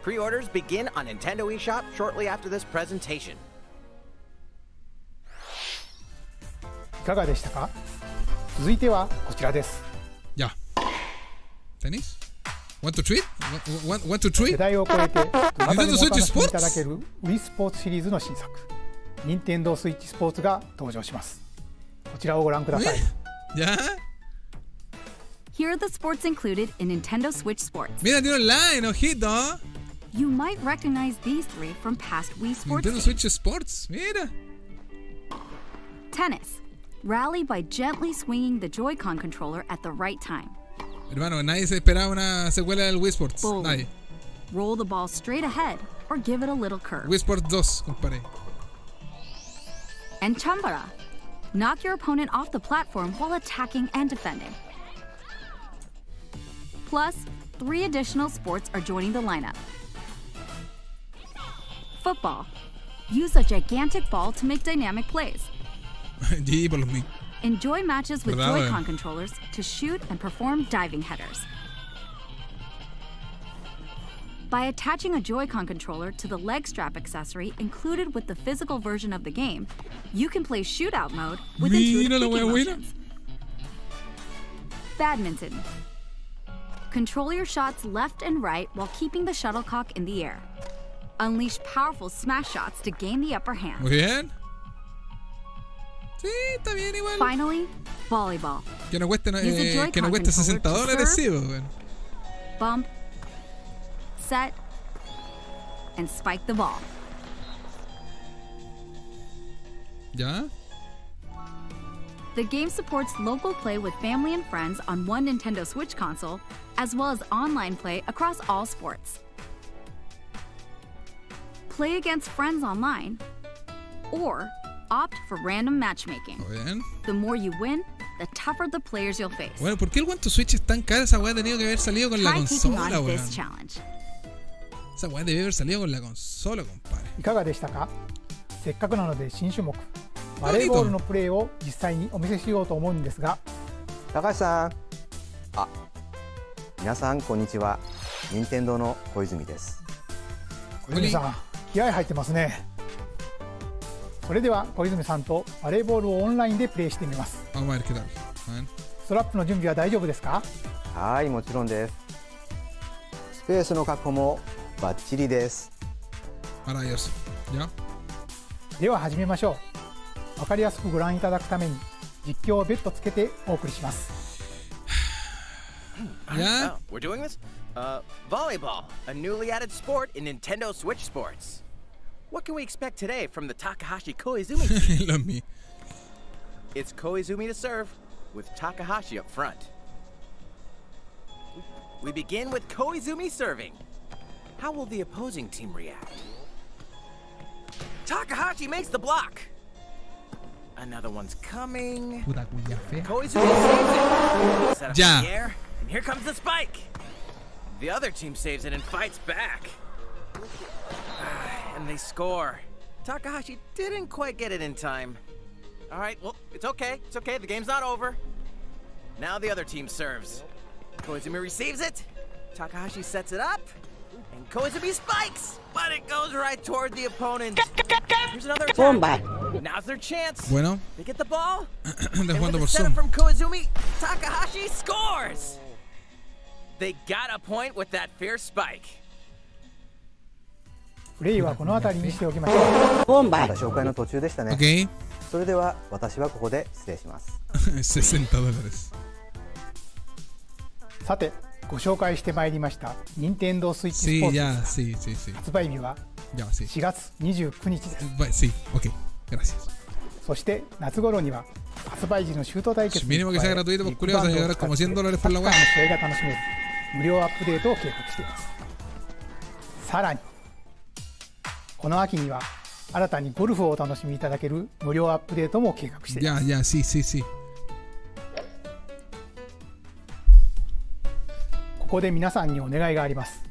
Pre-orders begin on Nintendo eShop shortly after this presentation. いかがでしたか？続いてはこちらです。 Ya. ¿Tenis? Want to treat? Want to treat? 世代を超えてどなたでもお Nintendo 楽 Switch しみいただ Sports? ける Wii スポーツシリーズの新作、Nintendo Switch Sports が登場します。こちらをご覧ください。 ¿Ya? Here are the sports included in Nintendo Switch Sports. Mira, tiene online, ojito. You might recognize these three from past Wii Sports Nintendo games. Switch Sports, mira. Tennis. Rally by gently swinging the Joy-Con controller at the right time. Hermano, nadie se esperaba una secuela del Wii Sports. Bowling. Nadie. Roll the ball straight ahead or give it a little curve. Wii Sports 2, compadre. And Chambara. Knock your opponent off the platform while attacking and defending. Plus, 3 additional sports are joining the lineup. Football. Use a gigantic ball to make dynamic plays. Sí, por los mí. Enjoy matches with ¿Verdad, Joy-Con weón? controllers to shoot and perform diving headers. By attaching a Joy-Con controller to the leg strap accessory included with the physical version of the game, you can play shootout mode with intuitive Mira la kicking wea buena. motions. Badminton. Control your shots left and right while keeping the shuttlecock in the air. Unleash powerful smash shots to gain the upper hand. Muy bien. Sí, está bien igual. Finally, volleyball. Que no cueste, Use a Joy-Con que no cueste $60, controller to sí, serve, weón. Bump, set, and spike the ball. ¿Ya? The game supports local play with family and friends on one Nintendo Switch console, as well as online play across all sports. Play against friends online, or opt for random matchmaking. Muy bien. The more you win, the tougher the players you'll face. Bueno, ¿por qué el One to Switch es tan cara? Esa weá ha tenido que haber salido con la Try taking consola, on weón. this challenge. Esa weá debe haber salido con la consola, compadre. いかがでしたか？せっかくなので新種目、バレーボールのプレーを実際にお見せしようと思うんですが、高橋さん、あ、皆さんこんにちは。任天堂の小泉です。小泉さん、気合入ってますね。それでは小泉さんとバレーボールをオンラインでプレーしてみます。Vamos a ver qué tal. ストラップの準備は大丈夫ですか？はい、もちろんです。スペースの確保もバッチリです。Maravilloso. ¿Ya? では始めましょう。わかりやすくご覧いただくために実況を別途つけてお送りします。Yeah? We're doing this? Volleyball, a newly added sport in Nintendo Switch Sports. What can we expect today from the Takahashi Koizumi team? It's Koizumi to serve, with Takahashi up front. We begin with Koizumi serving. How will the opposing team react? Takahashi makes the block. Another one's coming. Koizumi saves it. Set up in the air, and here comes the spike. The other team saves it and fights back. And they score. Takahashi didn't quite get it in time. All right, well, it's okay. It's okay. The game's not over. Now the other team serves. Koizumi receives it. Takahashi sets it up. And Koizumi spikes. But it goes right toward the opponent. Here's another attack. Now's their chance. Bueno. They get the ball. And with the setup from Koizumi, Takahashi scores. They got a point with that fierce spike. プレイはこの辺りにしておきましょう。まだ紹介の途中でしたね。Okay. それでは私はここで失礼します。$60。さて、ご紹介してまいりました任天堂スイッチスポーツですが、発売日は4月29日です。Sí, okay. Gracias. そして夏頃には発売時のシュート対決に加え、mínimo que sea gratuito, pues curioso, se llevará como $100 por la web. サッカーの試合が楽しめる無料アップデートを計画しています。さらにこの秋には新たにゴルフをお楽しみいただける無料アップデートも計画しています。Ya, sí. ここで皆さんにお願いがあります。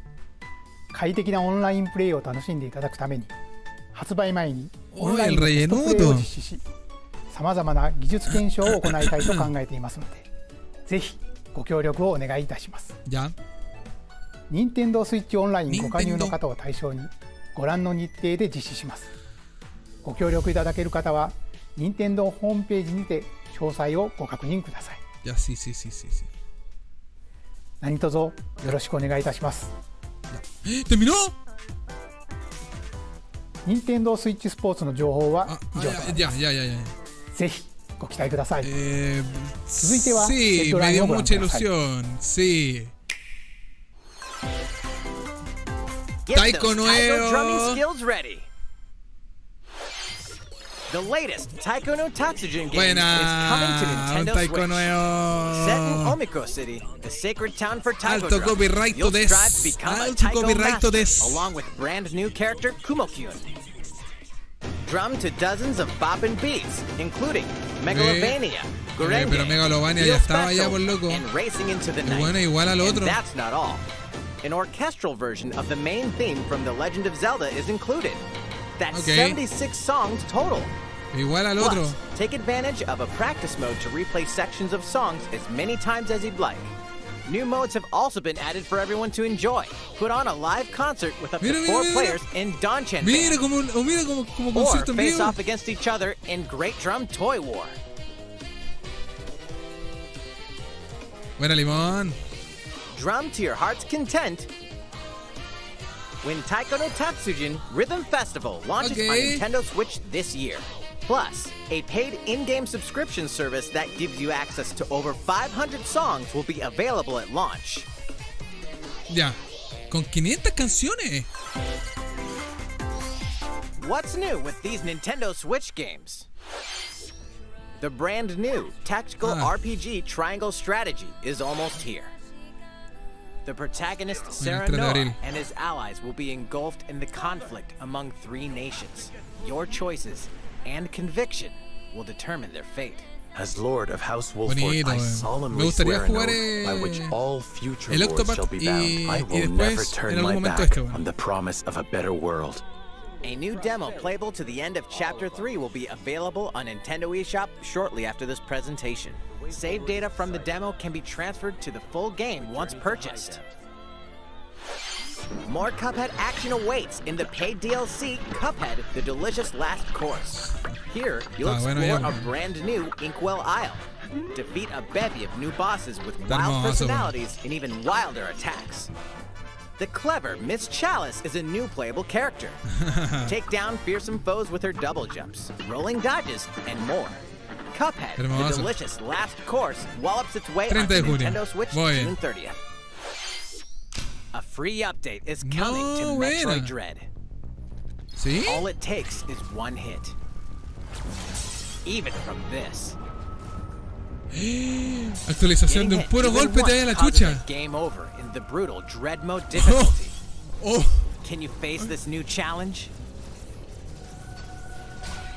快適なオンラインプレイを楽しんでいただくために、発売前にオンラインのテストプレイを実施し、さまざまな技術検証を行いたいと考えていますので、ぜひご協力をお願いいたします。任天堂スイッチオンラインご加入の方を対象にご覧の日程で実施します。ご協力いただける方は任天堂ホームページにて詳細をご確認ください。Sí. 何卒よろしくお願いいたします。¿Terminó? 任天堂スイッチスポーツの情報は以上です。Ya. ぜひご期待ください。続いては Sí, me dio mucha ilusión. Sí. Taiko nuevo. The latest Taiko no Tatsujin game is coming to Nintendo Switch. Set in Omiko City, the sacred town for Taiko Alto Drum, copyright you'll des. strive to become a Alto Taiko copyright master, des. along with brand new character Kumo-kyun. Drum to dozens of boppin' beats, including Megalovania, Gurenge, pero Megalovania ya estaba ya por loco. and Racing into the Night. Bueno, igual al otro. And that's not all. An orchestral version of the main theme from The Legend of Zelda is included. That's 76 songs total. Igual al otro. Plus, take advantage of a practice mode to replay sections of songs as many times as you'd like. New modes have also been added for everyone to enjoy. Put on a live concert with up to 4 players in Donchan Band. Or face off against each other in Great Drum Toy War. Buena limón. Drum to your heart's content. When Taiko no Tatsujin Rhythm Festival launches on Nintendo Switch this year. Plus, a paid in-game subscription service that gives you access to over 500 songs will be available at launch. Ya, con 500 canciones. What's new with these Nintendo Switch games? The brand new tactical RPG Triangle Strategy is almost here. The protagonist Serenora and his allies will be engulfed in the conflict among 3 nations. Your choices and conviction will determine their fate. As Lord of House Wolford, I solemnly swear an oath by which all future lords shall be bound. I will never turn my back on the promise of a better world. A new demo playable to the end of Chapter 3 will be available on Nintendo eShop shortly after this presentation. Save data from the demo can be transferred to the full game once purchased. More Cuphead action awaits in the paid DLC, Cuphead, The Delicious Last Course. Here, you'll explore a brand new Inkwell Isle. Defeat a bevy of new bosses with wild personalities and even wilder attacks. The clever Miss Chalice is a new playable character. Take down fearsome foes with her double jumps, rolling dodges, and more. Cuphead, The Delicious Last Course, wallops its way onto Nintendo Switch June 30th. A free update is coming to Metroid Dread. ¿Sí? All it takes is one hit. Even from this. Actualización de un puro golpe te da la chucha. Game over in the brutal dread mode difficulty. Can you face this new challenge?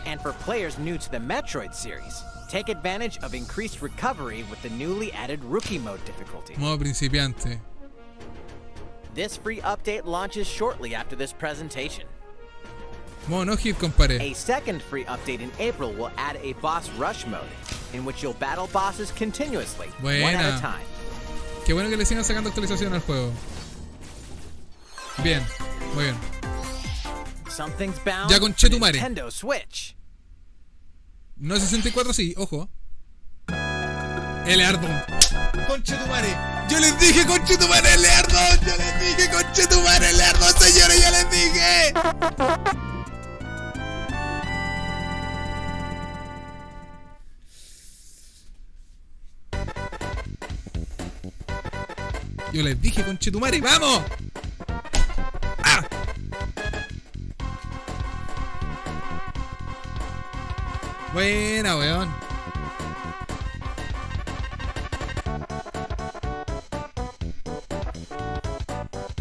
And for players new to the Metroid series, take advantage of increased recovery with the newly added rookie mode difficulty. Modo principiante. This free update launches shortly after this presentation. Modo no hit, compadre. A second free update in April will add a boss rush mode, in which you'll battle bosses continuously, one at a time. Qué bueno que le sigan sacando actualización al juego. Bien, muy bien. Something's bound Ya con Chetumare. Nintendo Switch. No 64, sí, ojo. El Ardon. Conchetumare. Yo les dije Conchetumare el Ardon. Yo les dije Conchetumare el Ardon, señores, yo les dije. Yo les dije Conchetumare, ¡vamos! ¡Ah! Buena, weón.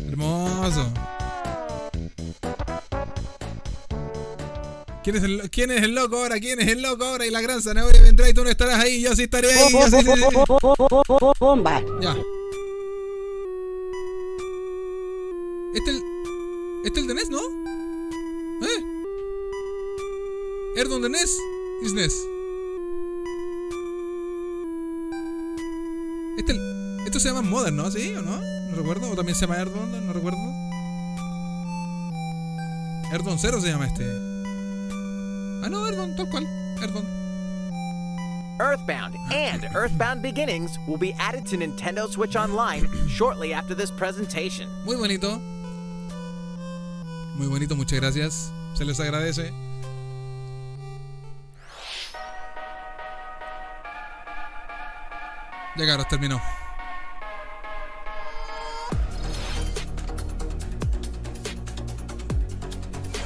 Hermoso. ¿Quién es el loco ahora? ¿Quién es el loco ahora? Y la gran zanahoria vendrá y tú no estarás ahí. Yo sí estaré ahí. Bomba. Ya. Este el de NES, ¿no? Erdon de NES. Es NES. Esto se llama Modern, ¿no? ¿Sí o no? No recuerdo. O también se llama Erdon, no recuerdo. Erdon 0 se llama este. Ah, no, Erdon, tal cual. Erdon. Earthbound and Earthbound Beginnings will be added to Nintendo Switch Online shortly after this presentation. Muy bonito. Muy bonito, muchas gracias. Se les agradece. Ya cabros, terminó.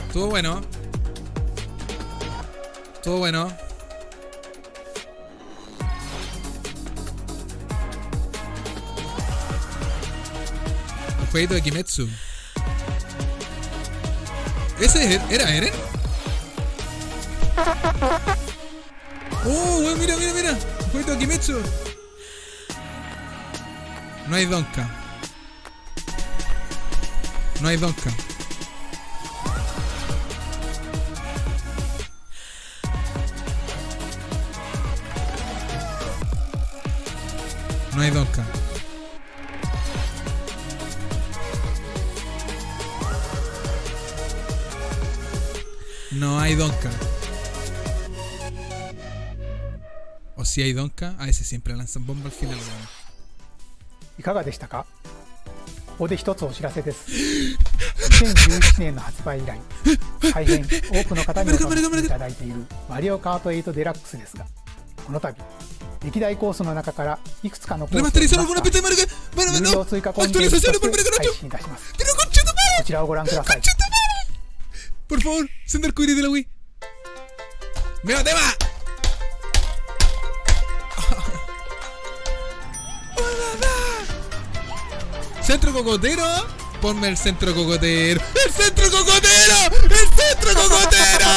Estuvo bueno. Estuvo bueno. El jueguito de Kimetsu. ¿Ese era Eren? Oh, mira. El jueguito de Kimetsu. No hay Donka. No hay Donka. No hay Donka. No hay Donka. O si hay Donka, a ese siempre lanzan bomba al final. いかがでしたか。ここで一つお知らせです。2017年の発売以来、大変多くの方にお楽しみいただいているマリオカート8デラックスですが、この度歴代コースの中からいくつかのコースを有料追加コンテンツとして配信いたします。こちらをご覧ください。Por favor, send el cuiri de la Wii. ¡Meo tema! ¿Centro cocotero? Ponme el centro cocotero. ¡El centro cocotero! ¡El centro cocotero!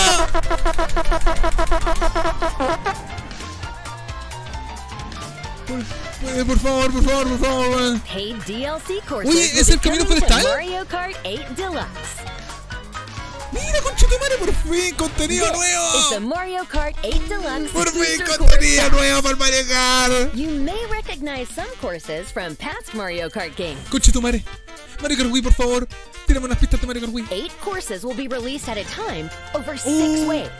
Por favor. Paid DLC courses. Oye, ¿es el camino forestal? Mario Kart 8 Deluxe. Mira, conchetumare, por fin, contenido nuevo. It's the Mario Kart 8 Deluxe. Por fin, contenido nuevo para el Mario Kart. You may recognize some courses from past Mario Kart games. Conchetumare, Mario Kart Wii, por favor, tírame unas pistas de Mario Kart Wii. 8 courses will be released at a time over 6 waves.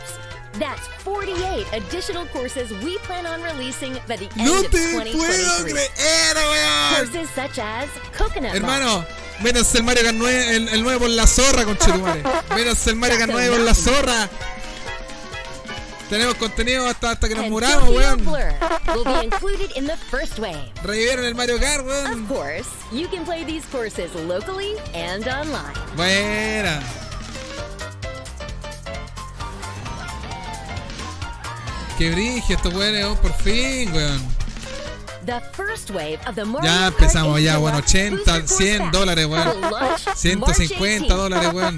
That's 48 additional courses we plan on releasing by the end of 2023. Puedo creer, weón. Courses such as Coconut Hermano, métanse el Mario Kart 9, el 9 por la zorra, conchetumare. Métanse el Mario Kart 9 por la zorra. Tenemos contenido hasta que nos muramos, weón. Revivieron el Mario Kart, weón. Of course, you can play these courses locally and online. Buena. Qué brillo estos weones, por fin, weón. Ya empezamos ya, bueno, 80, 100 dólares, weón. 150 dólares, weón.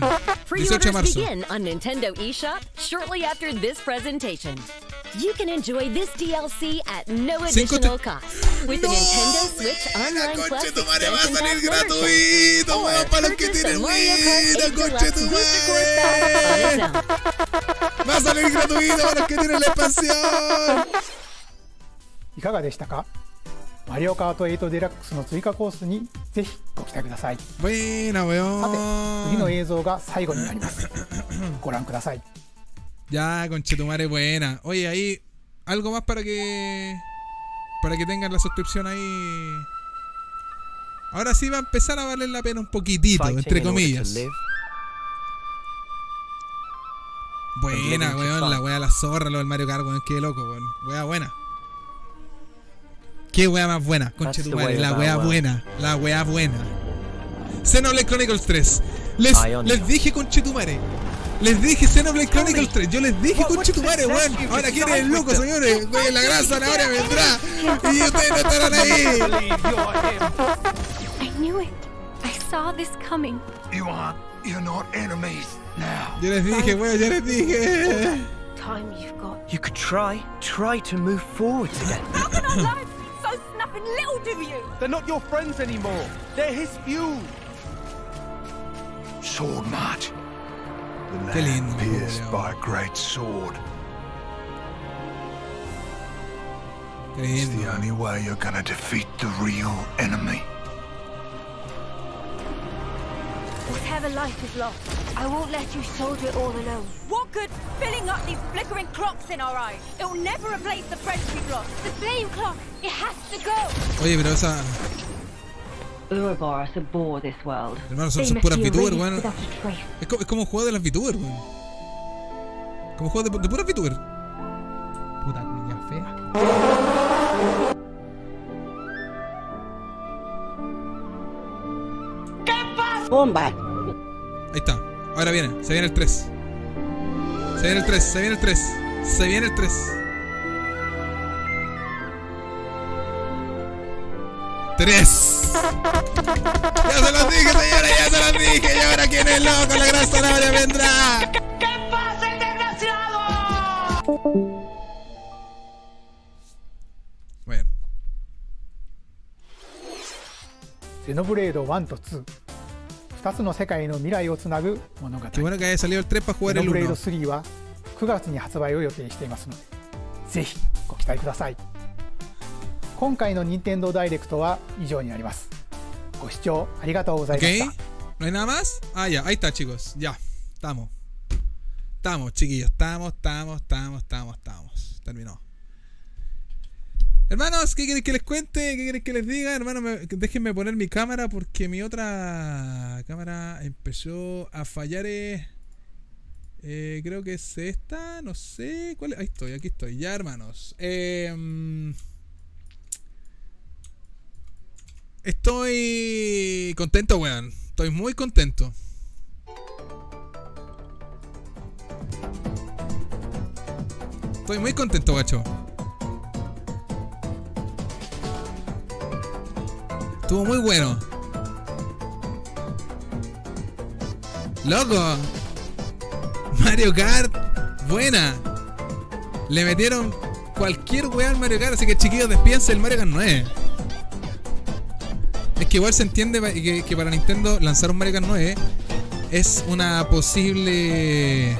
18 de marzo. On Nintendo eShop shortly after this presentation. You can enjoy this DLC at no additional cost with the Nintendo Switch Online Plus expansion va a salir gratuito, weón, para los que tienen Wii, conchetumare. Va a salir gratuito para los que tienen la expansión. いかがでしたか？マリオカート8デラックスの追加コースにぜひご期待ください。Buena, weón. さて、次の映像が最後になります。ご覧ください。 Ya, conchetumare, buena. Oye, ahí algo más para que tengan la suscripción ahí. Ahora sí va a empezar a valer la pena un poquitito, entre comillas. Buena, weón, la wea la zorra, lo del Mario Kart, weón, qué loco, weón. Wea buena. Qué wea más buena, conchetumare, la wea buena, la wea buena. Xenoblade Chronicles 3. Les dije, conchetumare. Les dije Xenoblade Chronicles 3. Yo les dije, conchetumare, weón. Ahora quién es el loco, señores. Weón, la gran zanahoria vendrá. Y ustedes no estarán ahí. I knew it. I saw this coming. You're not enemies now. Yo les dije, weón, yo les dije. Time you've got. You could try to move forward again. How can our lives be so snapping little to you? They're not your friends anymore. They're his few. Sword march. The land pierced by a great sword. It's the only way you're gonna defeat the real enemy. Whatever life is lost, I won't let you soldier it all alone. What good filling up these flickering clocks in our eyes? It will never replace the friends we've lost. The flame clock, it has to go. Oye, pero esa... Ouroboros abhor this world. Hermano, son puras VTuber, weón. Es como un juego de las VTuber, weón. Como un juego de puras VTuber. Puta niña fea. ¿Qué pasa? Bomba. Ahí está. Ahora viene. Se viene el 3. Se viene el 3. Se viene el 3. Se viene el 3. 3. Ya se los dije, señores, ya se los dije. Y ahora quién es loco, la gran zanahoria vendrá. ¿Qué pasa, el desgraciado? Bueno. Xenoblade 1 と2。2つの世界の未来をつなぐ物語。Qué bueno que haya salido el 3 para jugar el 1. Xenoblade 3は9月に発売を予定していますので、ぜひご期待ください。今回の任天堂ダイレクトは以上になります。ご視聴ありがとうございました。¿No hay nada más? Ah, ya, ahí está, chicos. Ya, estamos. Estamos, chiquillos. Estamos. Terminó. Hermanos, ¿qué quieren que les cuente? ¿Qué quieren que les diga? Hermanos, déjenme poner mi cámara porque mi otra cámara empezó a fallar. Creo que es esta, no sé cuál es. Ahí estoy, aquí estoy. Ya, hermanos. Estoy contento, weón. Estoy muy contento. Estoy muy contento, gacho. Estuvo muy bueno. Loco. Mario Kart. Buena. Le metieron cualquier weá al Mario Kart. Así que, chiquillos, despídense del Mario Kart 9. Es que igual se entiende que para Nintendo lanzar un Mario Kart 9 es un posible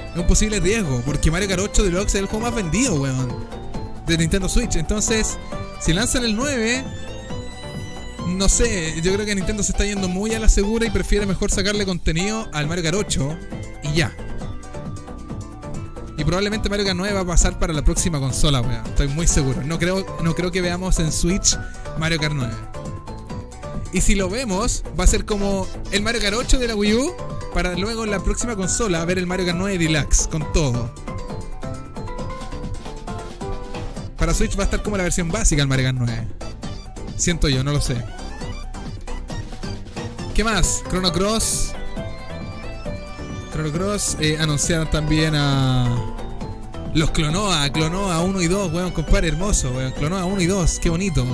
riesgo, porque Mario Kart 8 Deluxe es el juego más vendido, weón, de Nintendo Switch. Entonces, si lanzan el 9, no sé, yo creo que Nintendo se está yendo muy a la segura y prefiere mejor sacarle contenido al Mario Kart 8 y ya. Y probablemente Mario Kart 9 va a pasar para la próxima consola, weón. Estoy muy seguro. No creo que veamos en Switch Mario Kart 9. Y si lo vemos, va a ser como el Mario Kart 8 de la Wii U, para luego en la próxima consola ver el Mario Kart 9 Deluxe con todo. Para Switch va a estar como la versión básica del Mario Kart 9. Siento yo, no lo sé. ¿Qué más? Chrono Cross. Anunciaron también a Los clonó a 1 y 2, weón, compadre, hermoso, weón. Clonó a 1 y 2, qué bonito.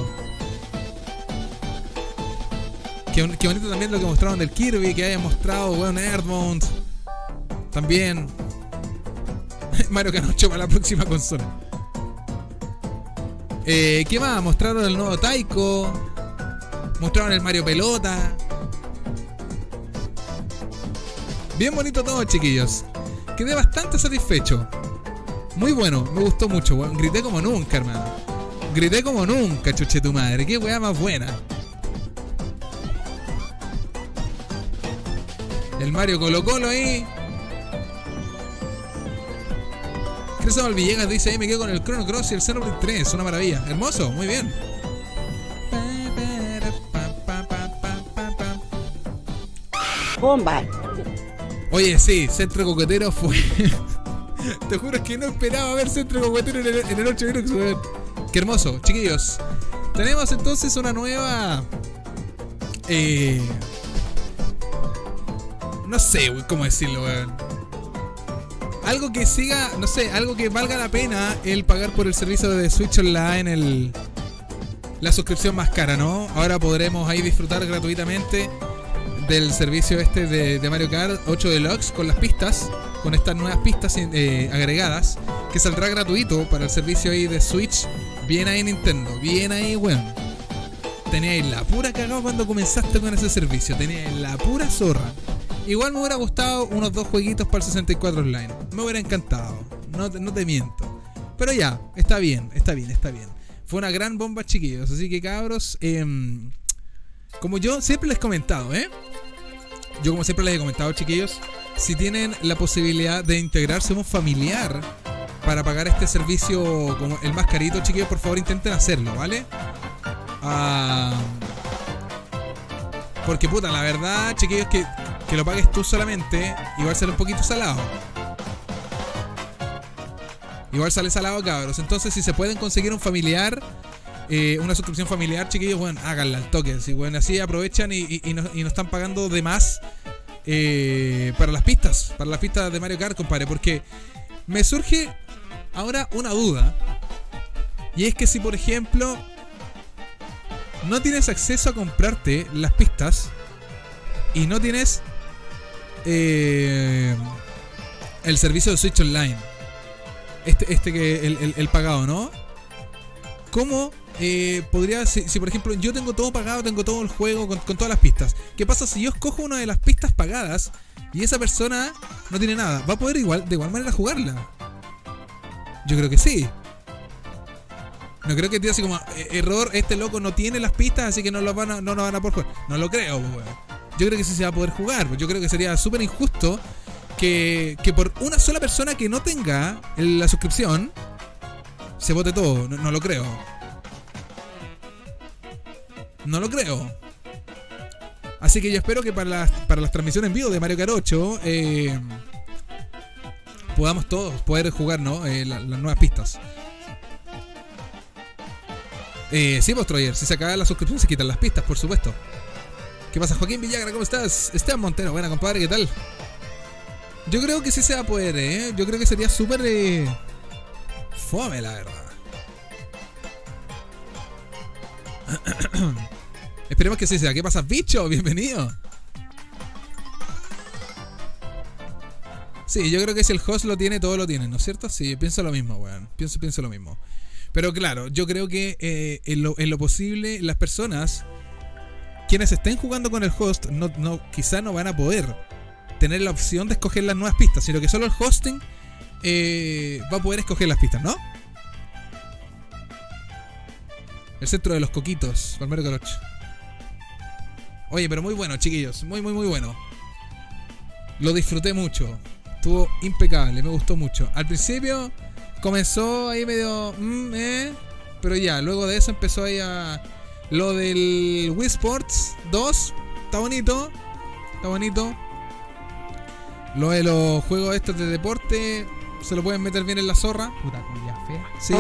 Qué bonito también lo que mostraron del Kirby, que hayan mostrado, weón, Earthbound. También. Mario Kart 8 para la próxima consola. ¿Qué más? Mostraron el nuevo Taiko. Mostraron el Mario Pelota. Bien bonito todo, chiquillos. Quedé bastante satisfecho. Muy bueno, me gustó mucho, weón. Grité como nunca, hermano. Grité como nunca, chuche tu madre. Qué weá más buena. El Mario Colo Colo ahí. Cristian Villegas dice ahí me quedo con el Chrono Cross y el Xenoblade 3. Una maravilla. Hermoso, muy bien. Bomba. Oye, sí, Centro Coquetero fue... Te juro que no esperaba ver Centro Coquetero en el 8 Virus, weón. Qué hermoso, chiquillos. Tenemos entonces una nueva... No sé, cómo decirlo, weón. Algo que siga, no sé, algo que valga la pena el pagar por el servicio de Switch Online, la suscripción más cara, ¿no? Ahora podremos ahí disfrutar gratuitamente del servicio este de Mario Kart 8 Deluxe con las pistas, con estas nuevas pistas agregadas, que saldrá gratuito para el servicio ahí de Switch. Bien ahí, Nintendo, bien ahí, weón. Teníais la pura cagada cuando comenzaste con ese servicio, teníais la pura zorra. Igual me hubiera gustado unos 2 jueguitos para el 64 Online. Me hubiera encantado, no te miento. Pero ya, está bien. Fue una gran bomba, chiquillos. Así que, cabros, como yo siempre les he comentado, yo como siempre les he comentado, chiquillos, si tienen la posibilidad de integrarse un familiar para pagar este servicio como el más carito, chiquillos, por favor intenten hacerlo, ¿vale? Porque puta, la verdad, chiquillos, que lo pagues tú solamente, igual sale un poquito salado. Igual sale salado, cabros. Entonces, si se pueden conseguir un familiar, una suscripción familiar, chiquillos, bueno, háganla al toque. ¿Sí? Bueno, así aprovechan y no están pagando de más para las pistas de Mario Kart, compadre. Porque me surge ahora una duda. Y es que si, por ejemplo, no tienes acceso a comprarte las pistas y no tienes el servicio de Switch Online, el pagado, ¿no? ¿Cómo podría, si por ejemplo yo tengo todo pagado, tengo todo el juego con todas las pistas? ¿Qué pasa si yo escojo una de las pistas pagadas y esa persona no tiene nada? ¿Va a poder de igual manera jugarla? Yo creo que sí. No creo que diga así como error, este loco no tiene las pistas, así que no van a poder jugar. No lo creo, pues. Yo creo que sí se va a poder jugar. Yo creo que sería súper injusto que por una sola persona que no tenga la suscripción se vote todo. No lo creo. No lo creo. Así que yo espero que para las transmisiones en vivo de Mario Kart 8 podamos todos poder jugar, ¿no? Las nuevas pistas. Sí, pues, Troyer, si se acaba la suscripción se quitan las pistas, por supuesto. ¿Qué pasa, Joaquín Villagra? ¿Cómo estás? Esteban Montero, buena, compadre, ¿qué tal? Yo creo que sí se va a poder, Yo creo que sería súper fome, la verdad. Esperemos que sí sea. ¿Qué pasa, bicho? Bienvenido. Sí, yo creo que si el host lo tiene, todo lo tiene, ¿no es cierto? Sí, pienso lo mismo, weón. Pienso lo mismo. Pero claro, yo creo que en lo posible las personas quienes estén jugando con el host quizá no van a poder tener la opción de escoger las nuevas pistas, sino que solo el hosting va a poder escoger las pistas, ¿no? El centro de los coquitos, Palmero Corocho. Oye, pero muy bueno, chiquillos, muy bueno. Lo disfruté mucho, estuvo impecable, me gustó mucho. Al principio comenzó ahí medio pero ya, luego de eso empezó ahí a lo del Wii Sports 2, está bonito. Lo de los juegos estos de deporte se lo pueden meter bien en la zorra. Puta culia fea. Sí.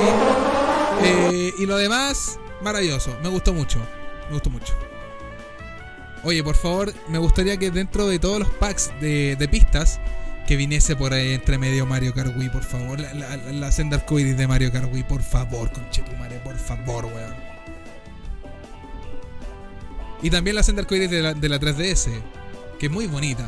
Y lo demás, maravilloso, me gustó mucho. Oye, por favor, me gustaría que dentro de todos los packs de pistas que viniese por ahí entre medio Mario Kart Wii, por favor. La senda arcoiris de Mario Kart Wii, por favor, conchetumare, por favor, weón. Y también la senda arcoiris de la 3DS, que es muy bonita,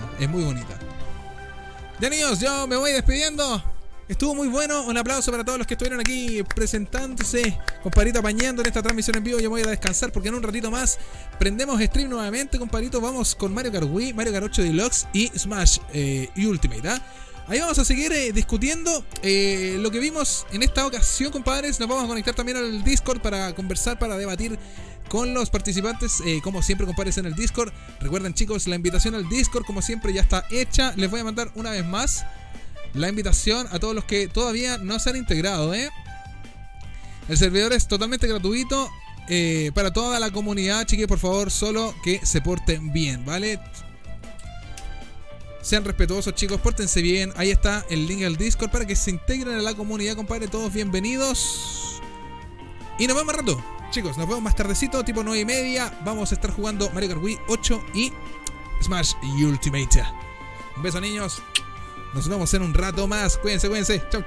Ya, niños, yo me voy despidiendo. Estuvo muy bueno, un aplauso para todos los que estuvieron aquí presentándose, compadrito, apañando en esta transmisión en vivo. Yo me voy a descansar porque en un ratito más prendemos stream nuevamente, compadrito. Vamos con Mario Kart Wii, Mario Kart 8 Deluxe y Smash Ultimate, ¿ah? Ahí vamos a seguir discutiendo lo que vimos en esta ocasión, compadres. Nos vamos a conectar también al Discord para conversar, para debatir con los participantes, como siempre, compadres, en el Discord. Recuerden, chicos, la invitación al Discord, como siempre, ya está hecha. Les voy a mandar una vez más la invitación a todos los que todavía no se han integrado, El servidor es totalmente gratuito para toda la comunidad, chiquillos, por favor, solo que se porten bien, ¿vale? Sean respetuosos, chicos, pórtense bien. Ahí está el link al Discord para que se integren a la comunidad, compadre. Todos bienvenidos. Y nos vemos más rato, chicos. Nos vemos más tardecito, tipo 9:30. Vamos a estar jugando Mario Kart Wii 8 y Smash Ultimate. Un beso, niños. Nos vemos en un rato más. Cuídense. Chau.